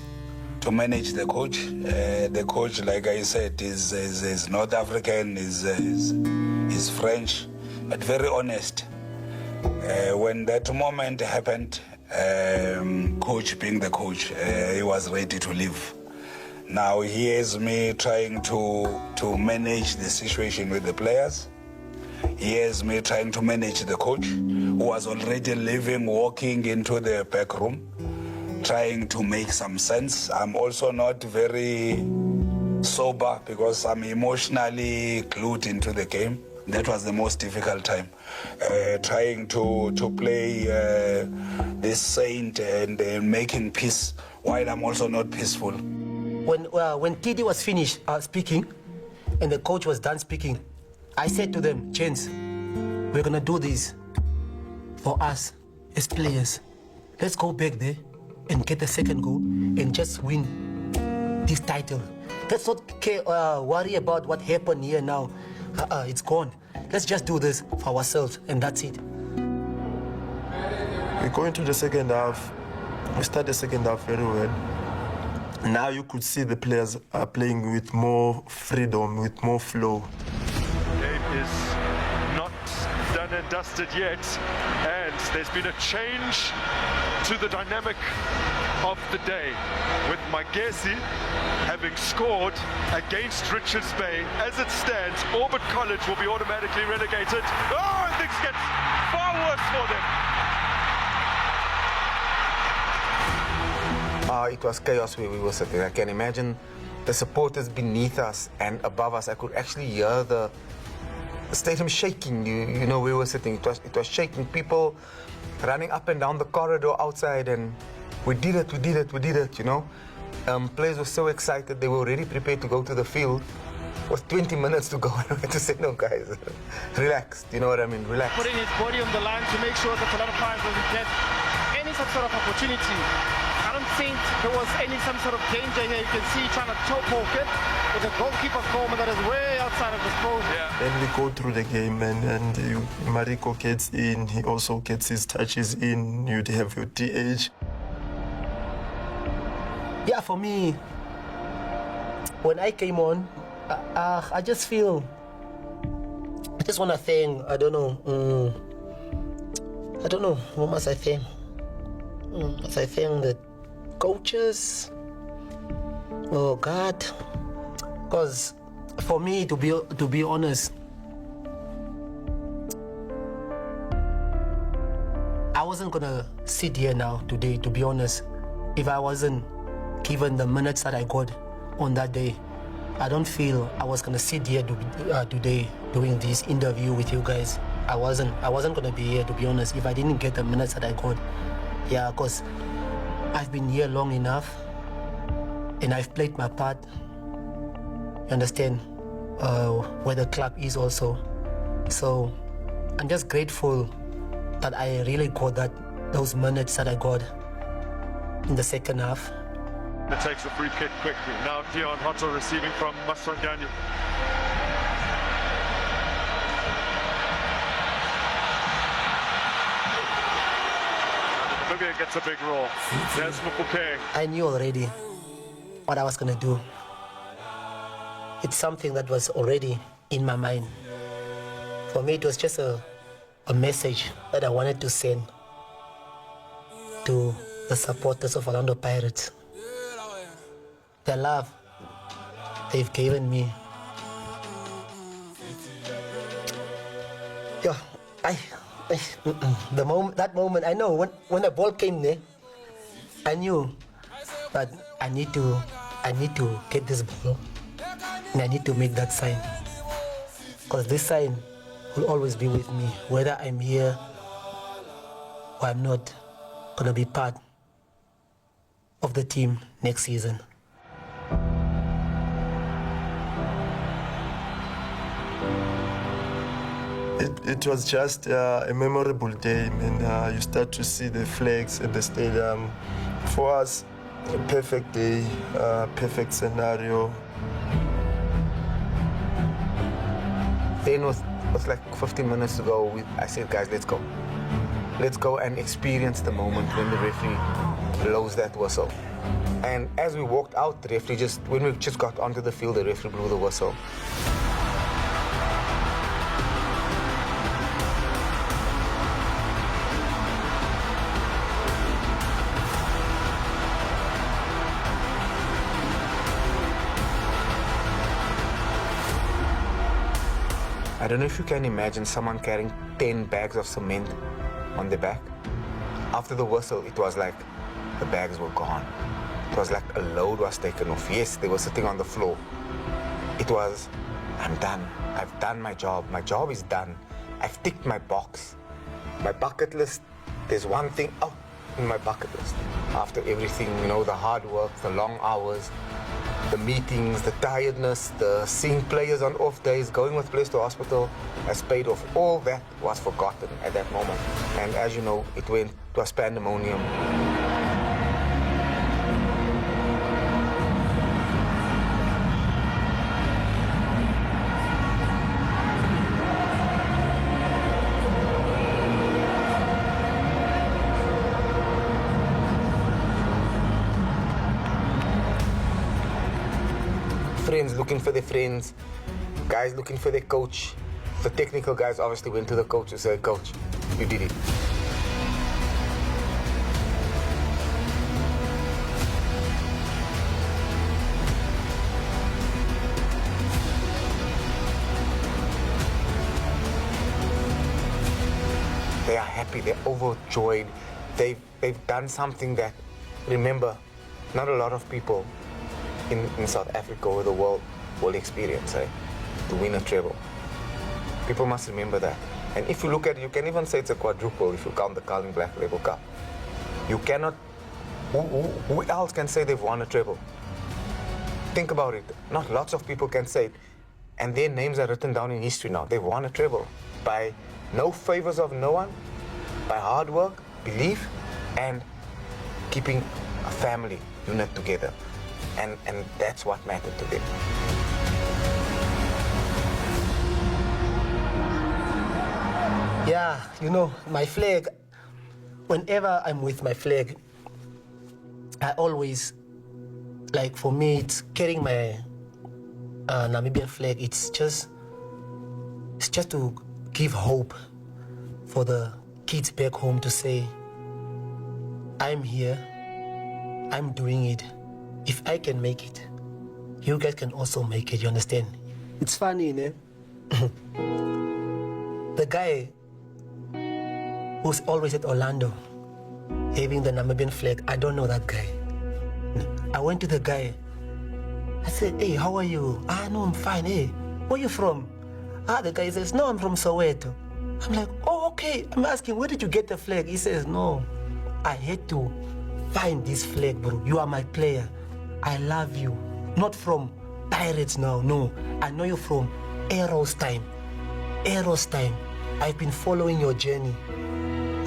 To manage the coach, like I said, is North African, is French, but very honest. When that moment happened, coach being the coach, he was ready to leave. Now here's me trying to manage the situation with the players. Here's me trying to manage the coach, who was already leaving, walking into the back room, trying to make some sense. I'm also not very sober because I'm emotionally glued into the game. That was the most difficult time, trying to play this saint and making peace while I'm also not peaceful. When TD was finished speaking and the coach was done speaking, I said to them, gents, we're gonna do this for us as players. Let's go back there and get the second goal and just win this title. Let's not worry about what happened here now. It's gone. Let's just do this for ourselves, and that's it. We go into the second half. We start the second half very well. Now you could see the players are playing with more freedom, with more flow. Game is not done and dusted yet, and there's been a change to the dynamic of the day, with Magesi having scored against Richards Bay. As it stands, Auburn College will be automatically relegated. Oh, and things get far worse for them. It was chaos where we were sitting. I can imagine the supporters beneath us and above us. I could actually hear the stadium shaking. You know, we were sitting. It was shaking. People running up and down the corridor outside, and we did it, you know. Players were so excited. They were already prepared to go to the field. With 20 minutes to go, and I had to say, no, guys, relax. You know what I mean? Relax. Putting his body on the line to make sure that a lot of players doesn't get any sort of opportunity. I don't think there was some sort of danger here. You can see trying to toe poke it with a goalkeeper Coleman that is way outside of the post. Yeah. Then we go through the game, and Mariko gets in. He also gets his touches in. You'd have your DH. Yeah, for me, when I came on, I just feel, I just want to thank, I don't know, what must I thank? Must I thank the coaches? Oh God, because for me, to be honest, I wasn't gonna sit here now today, to be honest, if I wasn't given the minutes that I got on that day. I don't feel I was gonna sit here today doing this interview with you guys. I wasn't gonna be here, to be honest, if I didn't get the minutes that I got. Yeah, because I've been here long enough and I've played my part. You understand where the club is also. So I'm just grateful that I really got those minutes that I got in the second half. It takes the free kick quickly. Now Dion Hotto receiving from Masrangani. Namibia gets a big roll. There's Mupukeng. I knew already what I was going to do. It's something that was already in my mind. For me, it was just a message that I wanted to send to the supporters of Orlando Pirates. The love they've given me. Yeah, that moment, I know when the ball came there, I knew that I need to get this ball and I need to make that sign. Because this sign will always be with me, whether I'm here or I'm not gonna be part of the team next season. It was just a memorable day, and you start to see the flags at the stadium. For us, a perfect day, perfect scenario. Then was like 15 minutes to go. I said, guys, let's go. Let's go and experience the moment when the referee blows that whistle. And as we walked out, the referee when we just got onto the field, the referee blew the whistle. I don't know if you can imagine someone carrying 10 bags of cement on their back. After the whistle, it was like the bags were gone. It was like a load was taken off. Yes, they were sitting on the floor. It was, I'm done. I've done my job. My job is done. I've ticked my box. My bucket list, there's one thing out in my bucket list. After everything, the hard work, the long hours, the meetings, the tiredness, the seeing players on off days, going with players to hospital has paid off. All that was forgotten at that moment. And as you know, it was pandemonium. Friends looking for their friends, guys looking for their coach. The technical guys obviously went to the coach and said, Coach, you did it. They are happy, they're overjoyed. They've done something that, remember, not a lot of people in South Africa or the world will experience, to win a treble. People must remember that. And if you look at it, you can even say it's a quadruple if you count the Carling Black Label Cup. You cannot, who else can say they've won a treble? Think about it. Not lots of people can say it. And their names are written down in history now. They've won a treble by no favors of no one, by hard work, belief, and keeping a family unit together. And that's what mattered to them. Yeah, my flag, whenever I'm with my flag, I always, for me, it's carrying my Namibian flag. It's just to give hope for the kids back home to say, I'm here, I'm doing it. If I can make it, you guys can also make it, you understand? It's funny, ne? The guy who's always at Orlando, having the Namibian flag, I don't know that guy. I went to the guy. I said, hey, how are you? No, I'm fine. Hey, where are you from? The guy says, no, I'm from Soweto. I'm like, oh, okay. I'm asking, where did you get the flag? He says, no, I had to find this flag, bro. You are my player. I love you. Not from Pirates now, no. I know you from Arrows time. Arrows time. I've been following your journey.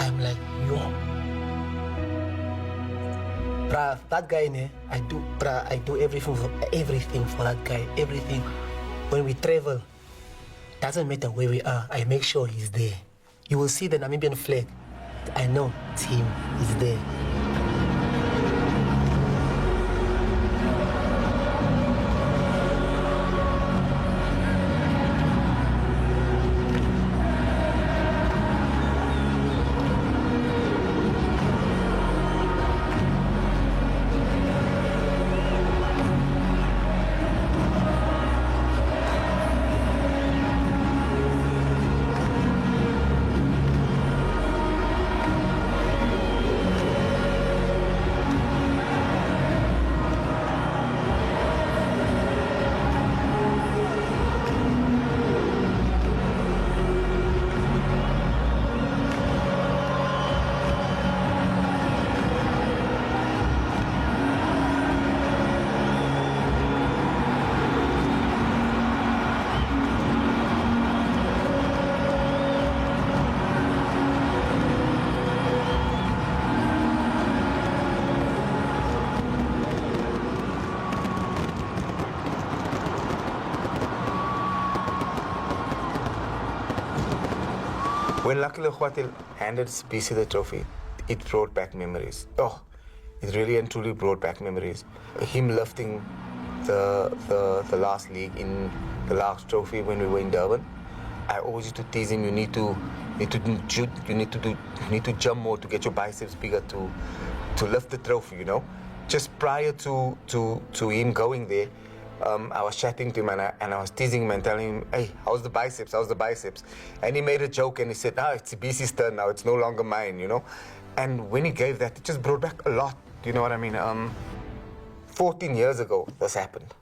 I'm like, yo. Bruh, that guy, I do everything for that guy. Everything. When we travel, doesn't matter where we are, I make sure he's there. You will see the Namibian flag. I know it's him. He's there. When Lucky Lekwate handed BC the trophy, it brought back memories. Oh, it really and truly brought back memories. Him lifting the last league in the last trophy when we were in Durban. I always used to tease him. You need to jump more to get your biceps bigger to lift the trophy. You know, just prior to him going there, I was chatting to him and I was teasing him and telling him, "Hey, how's the biceps? How's the biceps?" And he made a joke and he said, "Ah, it's BC's turn now. It's no longer mine." You know, and when he gave that, it just brought back a lot. You know what I mean? 14 years ago, this happened.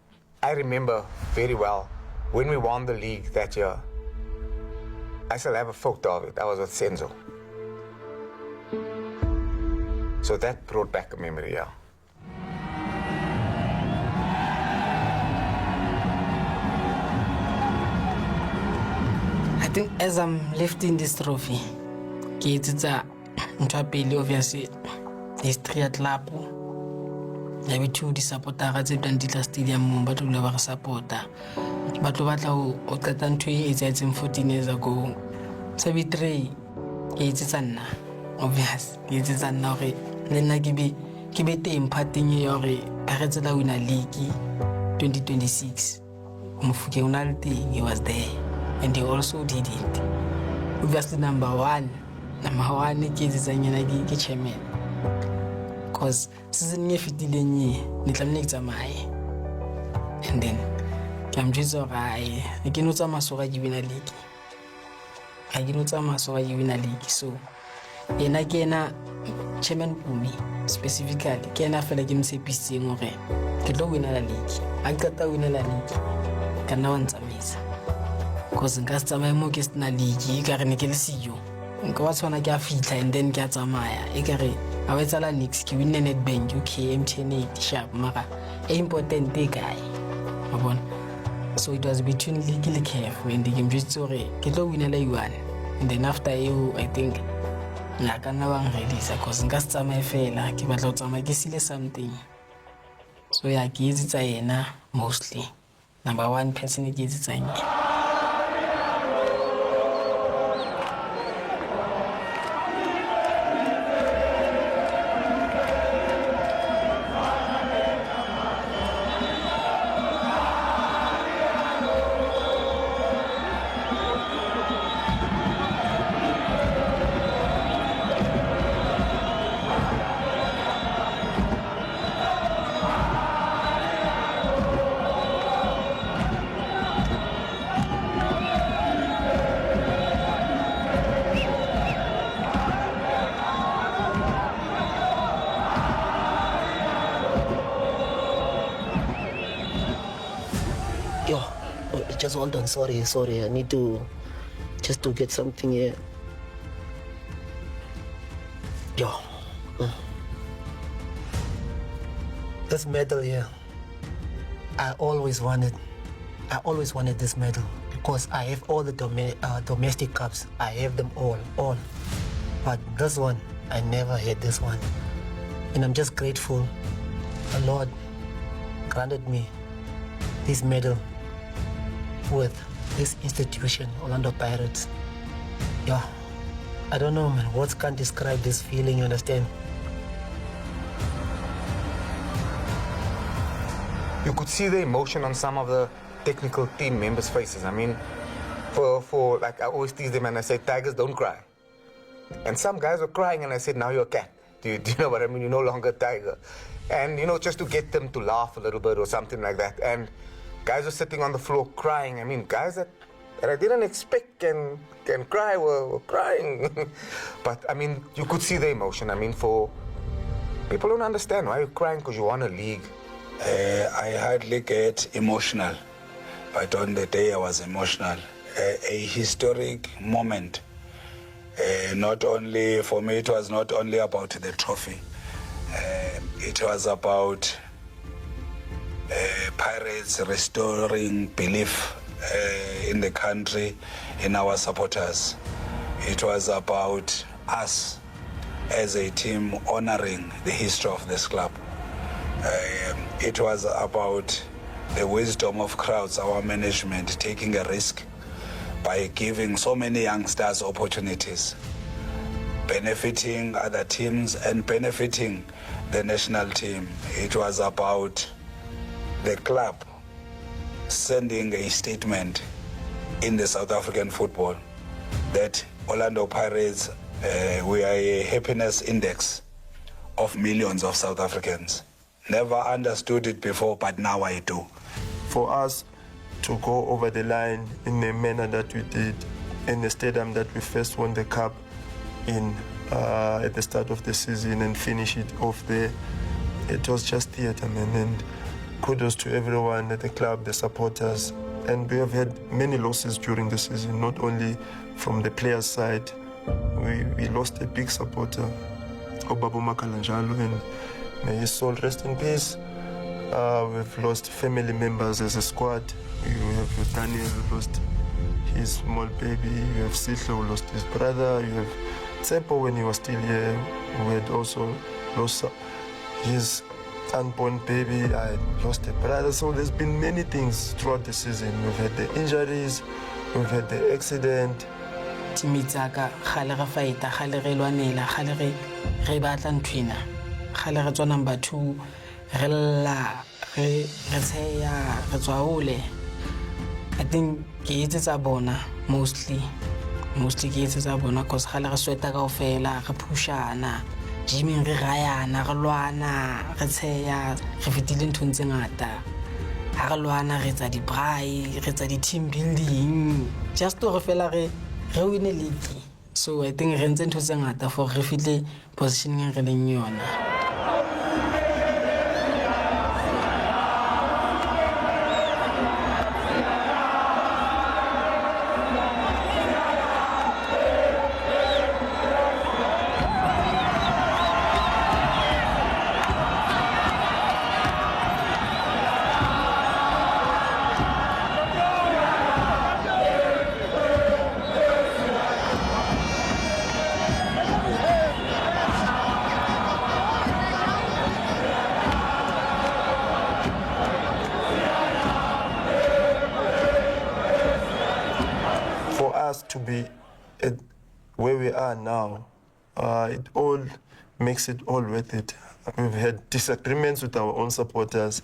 I remember very well when we won the league that year. I still have a photo of it. I was with Senzo. So that brought back a memory, yeah. I think as I'm lifting this trophy, it's obviously history at Lapo. I will choose the supporter at the Dantila Stadium, but we never supporter. But what I got 14 years ago, so we three, it's an obvious, it's an hour. Then I give it imparting your Parazela win a league 2026. Mufuke he was there, and he also did it. Obviously, number one is a chairman. Because season ye fitile nye nitlamne tsamaye and then I'm just alright. I can not masoga you win a league. I can not masoga you win a league. So and again chairman Pumi specifically can I feel like him say PC ngore ke do win a league. I got to win a league kana wa ntsamisa because nka tsamaya mo ke sna league ka re ne ke le siyo nka wa tsona ke a fitla and then ke a tsamaya e ka re I was all next to win net bank UK MTN 8 sharp mara important guy. So it was between legally careful and the game just sorry get win a one and then after you I think na kana bang release because nka tsama fela ke batla tsama ke sile something. So yeah, ke itsa yena mostly number one person ke itsa yena. Just hold on, sorry, I need to just to get something here. This medal here, I always wanted this medal because I have all the domestic cups. I have them all. But this one, I never had this one. And I'm just grateful the Lord granted me this medal with this institution, Orlando Pirates. I don't know, man. Words can't describe this feeling, you understand? You could see the emotion on some of the technical team members' faces. I mean, for like I always tease them and I say, Tigers don't cry. And some guys were crying and I said, now you're a cat. Do you know what I mean? You're no longer a tiger. And, you know, just to get them to laugh a little bit or something like that. And guys were sitting on the floor crying. I mean, guys that I didn't expect can cry were crying. But, I mean, you could see the emotion. I mean, for people don't understand why you're crying because you won a league. I hardly get emotional, but on the day I was emotional. A historic moment. Not only, for me, it was not only about the trophy. It was about Pirates restoring belief in the country, in our supporters. It was about us as a team honoring the history of this club. It was about the wisdom of crowds, our management taking a risk by giving so many youngsters opportunities, benefiting other teams and benefiting the national team. It was about the club sending a statement in the South African football that Orlando Pirates, we are a happiness index of millions of South Africans. Never understood it before, but now I do. For us to go over the line in the manner that we did in the stadium that we first won the cup in at the start of the season and finish it off there, it was just theatre, man. And kudos to everyone at the club, the supporters. And we have had many losses during the season, not only from the players' side. We lost a big supporter, Obabu Makalanjalo, and may his soul rest in peace. We've lost family members as a squad. You have Daniel who lost his small baby. You have Sitlo who lost his brother. You have Tsepo when he was still here, who had also lost his unborn baby. I lost a brother. So there's been many things throughout the season. We've had the injuries, we've had the accident. Timitsaka khale ga fighta khale re lwanela khale re batla ntwina khale re tswa number 2 re lla re tseya re tswa hole. I think ke itse bona mostly ke itse bona cause khale re sweta kaofela re pushana gyming re gayana re lwana re tseya re fitile nthong tse ngata ha re lwana re tsa di braai re tsa di team building just to re fela re win a league. So I think re ntse ntho tse ngata for re fitle positioning re leng yona. To be at where we are now, it all makes it all worth it. We've had disagreements with our own supporters.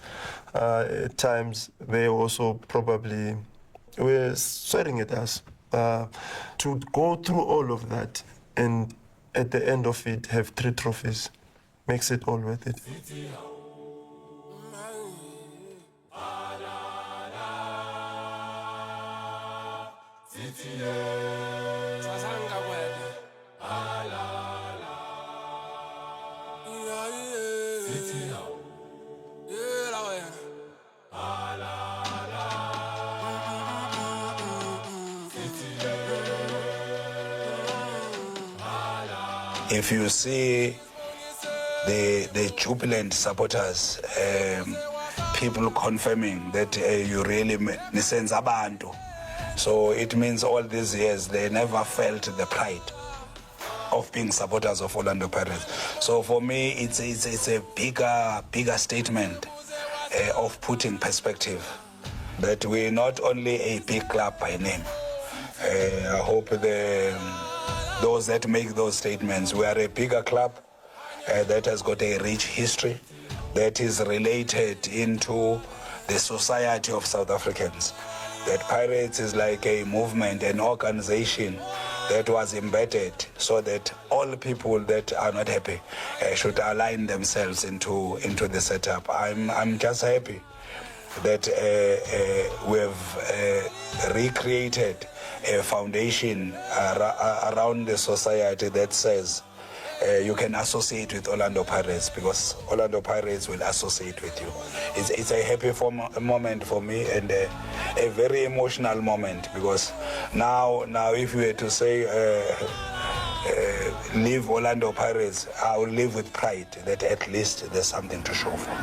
At times, they also probably were swearing at us. To go through all of that and at the end of it have 3 trophies makes it all worth it. If you see the jubilant supporters, people confirming that you really nisenza abantu. So it means all these years they never felt the pride of being supporters of Orlando Pirates. So for me, it's a bigger statement of putting perspective that we're not only a big club by name. I hope those that make those statements, we are a bigger club that has got a rich history that is related into the society of South Africans. That Pirates is like a movement, an organization that was embedded so that all people that are not happy should align themselves into the setup. I'm just happy that we have recreated a foundation around the society that says you can associate with Orlando Pirates because Orlando Pirates will associate with you. It's a happy moment for me and a very emotional moment because now if you were to say leave Orlando Pirates, I will live with pride that at least there's something to show for.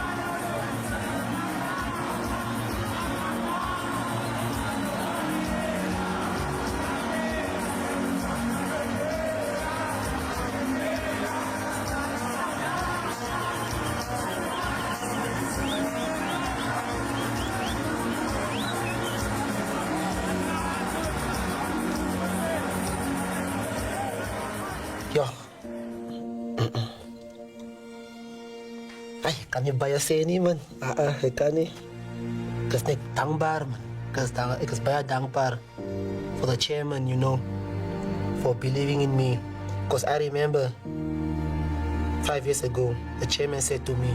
Kan je baie sê nie man? Ek kan nie. Ek is net dankbaar man. Ek is baie dankbaar for the chairman, you know, for believing in me. Because I remember 5 years ago, the chairman said to me,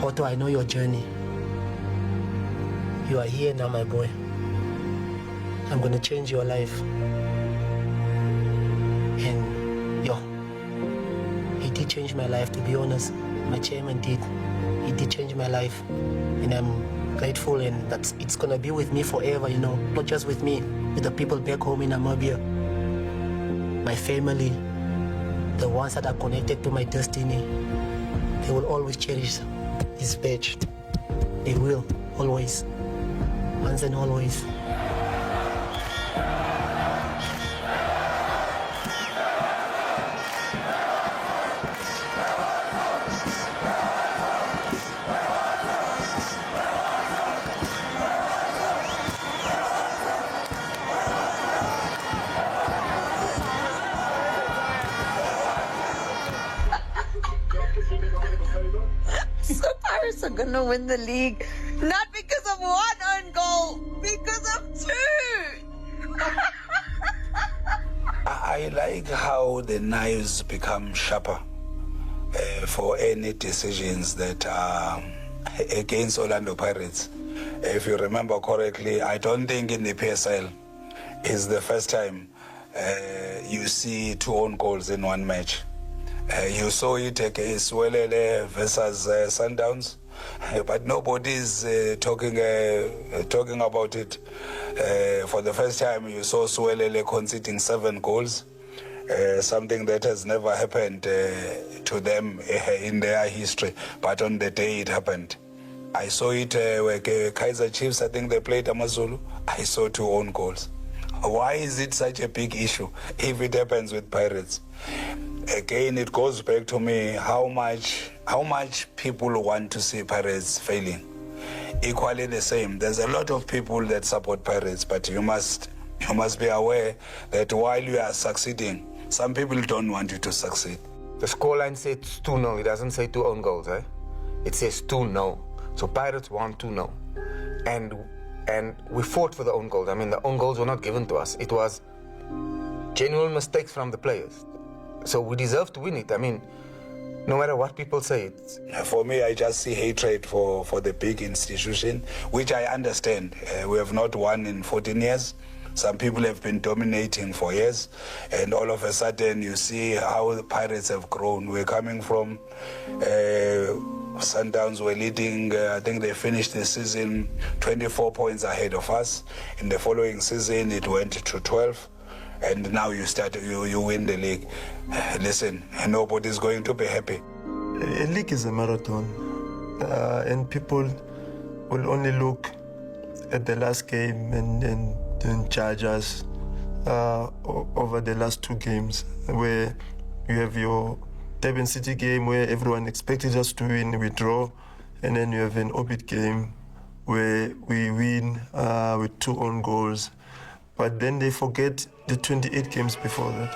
Otto, I know your journey. You are here now, my boy. I'm gonna change your life. And yo, he did change my life, to be honest. My chairman did. He did change my life. And I'm grateful, and that it's gonna be with me forever, you know. Not just with me, with the people back home in Namibia. My family, the ones that are connected to my destiny, they will always cherish his badge. They will, always. Once and always. So Pirates are gonna win the league, not because of one own goal, because of two. I like how the knives become sharper for any decisions that are against Orlando Pirates. If you remember correctly, I don't think in the PSL is the first time you see 2 own goals in one match. You saw it against Welele versus Sundowns, but nobody's talking about it. For the first time, you saw Welele conceding 7 goals, something that has never happened to them in their history, but on the day it happened. I saw it where Kaizer Chiefs, I think they played Amazulu. I saw 2 own goals. Why is it such a big issue if it happens with Pirates? Again, it goes back to me how much people want to see Pirates failing. Equally the same. There's a lot of people that support Pirates, but you must be aware that while you are succeeding, some people don't want you to succeed. The scoreline says 2-0. It doesn't say 2 own goals, eh? It says 2-0. So Pirates won 2-0. And we fought for the own goals. I mean, the own goals were not given to us. It was genuine mistakes from the players. So we deserve to win it. I mean, no matter what people say. For me, I just see hatred for the big institution, which I understand. We have not won in 14 years. Some people have been dominating for years, and all of a sudden you see how the Pirates have grown. We're coming from Sundowns were leading, I think they finished the season 24 points ahead of us. In the following season, it went to 12. And now you win the league. Listen, nobody's going to be happy. A league is a marathon, and people will only look at the last game and judge us over the last 2 games, where you have your Durban City game where everyone expected us to win, we draw, and then you have an Orbit game where we win with 2 own goals. But then they forget the 28 games before that.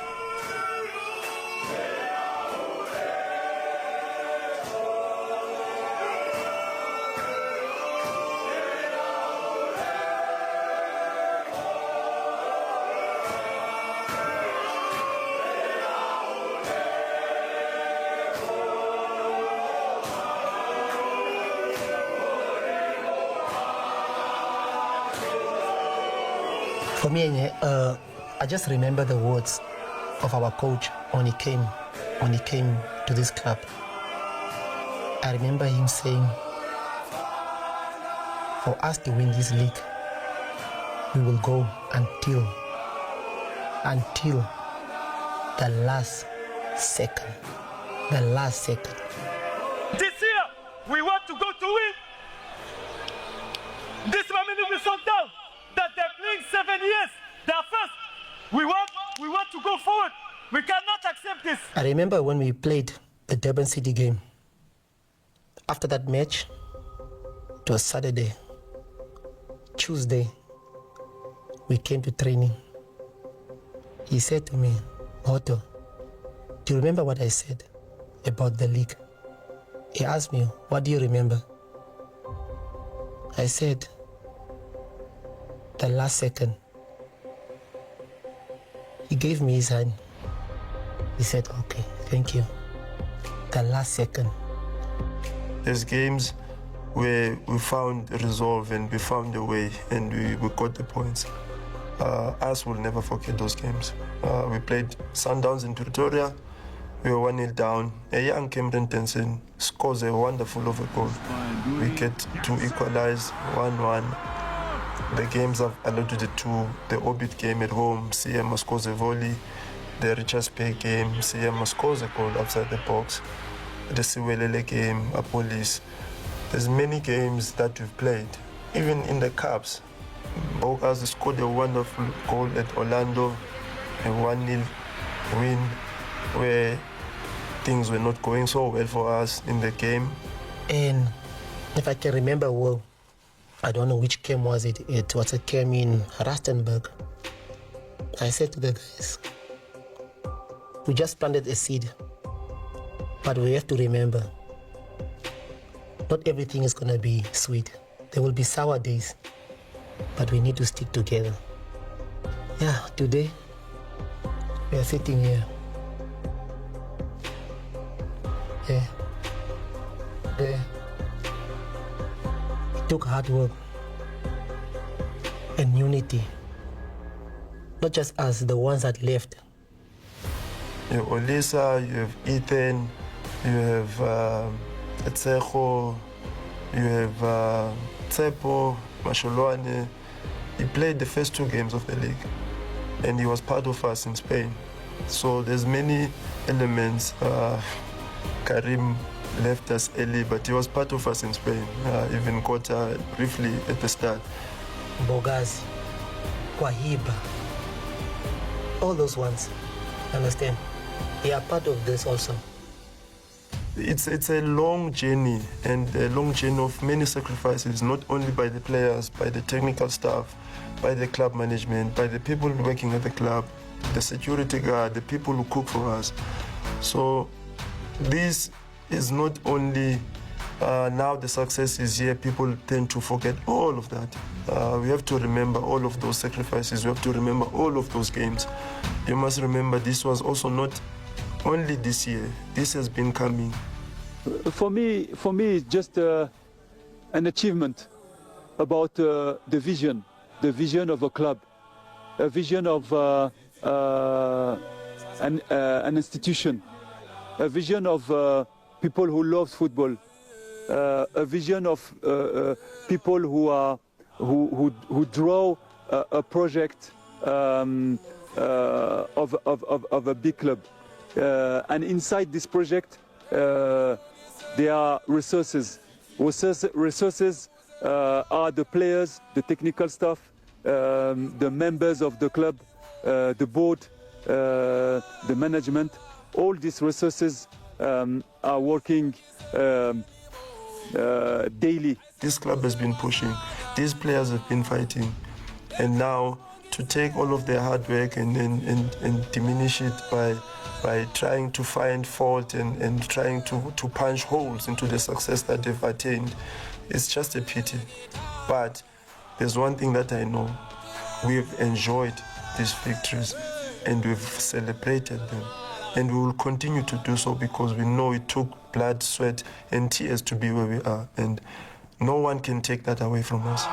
For me, I just remember the words of our coach when he came to this club. I remember him saying, for us to win this league, we will go until the last second. The last second. This year, we want to go to win. This moment we saw down that they're playing 7 years. They're first. We want to go forward. We cannot accept this. I remember when we played the Durban City game. After that match, it was Saturday. Tuesday, we came to training. He said to me, Otto, do you remember what I said about the league? He asked me, what do you remember? I said, the last second. He gave me his hand. He said, okay, thank you. The last second. There's games where we found resolve and we found a way and we got the points. Us will never forget those games. We played Sundowns in Pretoria. We were 1-0 down. A young Cameron Tenson scores a wonderful of a goal. We get to equalize 1-1. The games I've alluded to, the Orbit game at home, CM scores a volley. The Richards Bay game, CM scores a goal outside the box. The Siwelele game, Police. There's many games that we've played. Even in the Cups, Bucs scored a wonderful goal at Orlando, a 1-0 win where things were not going so well for us in the game. And if I can remember well, I don't know which game was it. It was a game in Rustenburg. I said to the guys, we just planted a seed, but we have to remember, not everything is going to be sweet. There will be sour days, but we need to stick together. Yeah, today, we are sitting here. Yeah. There. It took hard work and unity. Not just us, the ones that left. You have Olisa, you have Ethan, you have Etsejo, you have Tsepo, Masholwane. He played the first 2 games of the league and he was part of us in Spain. So there's many elements. Karim left us early, but he was part of us in Spain. Even Kota briefly at the start. Bogazi, Kwahiba, all those ones, understand? They are part of this also. It's a long journey and a long journey of many sacrifices, not only by the players, by the technical staff, by the club management, by the people working at the club, the security guard, the people who cook for us. So this is not only now the success is here, people tend to forget all of that. We have to remember all of those sacrifices. We have to remember all of those games. You must remember this was also not only this year. This has been coming. For me, it's just an achievement about the vision of a club, a vision of an institution, a vision of people who love football, a vision of people who draw a project of a big club. And inside this project, there are resources. Resources are the players, the technical staff, the members of the club, the board, the management. All these resources are working daily. This club has been pushing. These players have been fighting. And now to take all of their hard work and diminish it by trying to find fault and trying to punch holes into the success that they've attained, it's just a pity. But there's one thing that I know. We've enjoyed these victories and we've celebrated them. And we will continue to do so because we know it took blood, sweat, and tears to be where we are. And no one can take that away from us.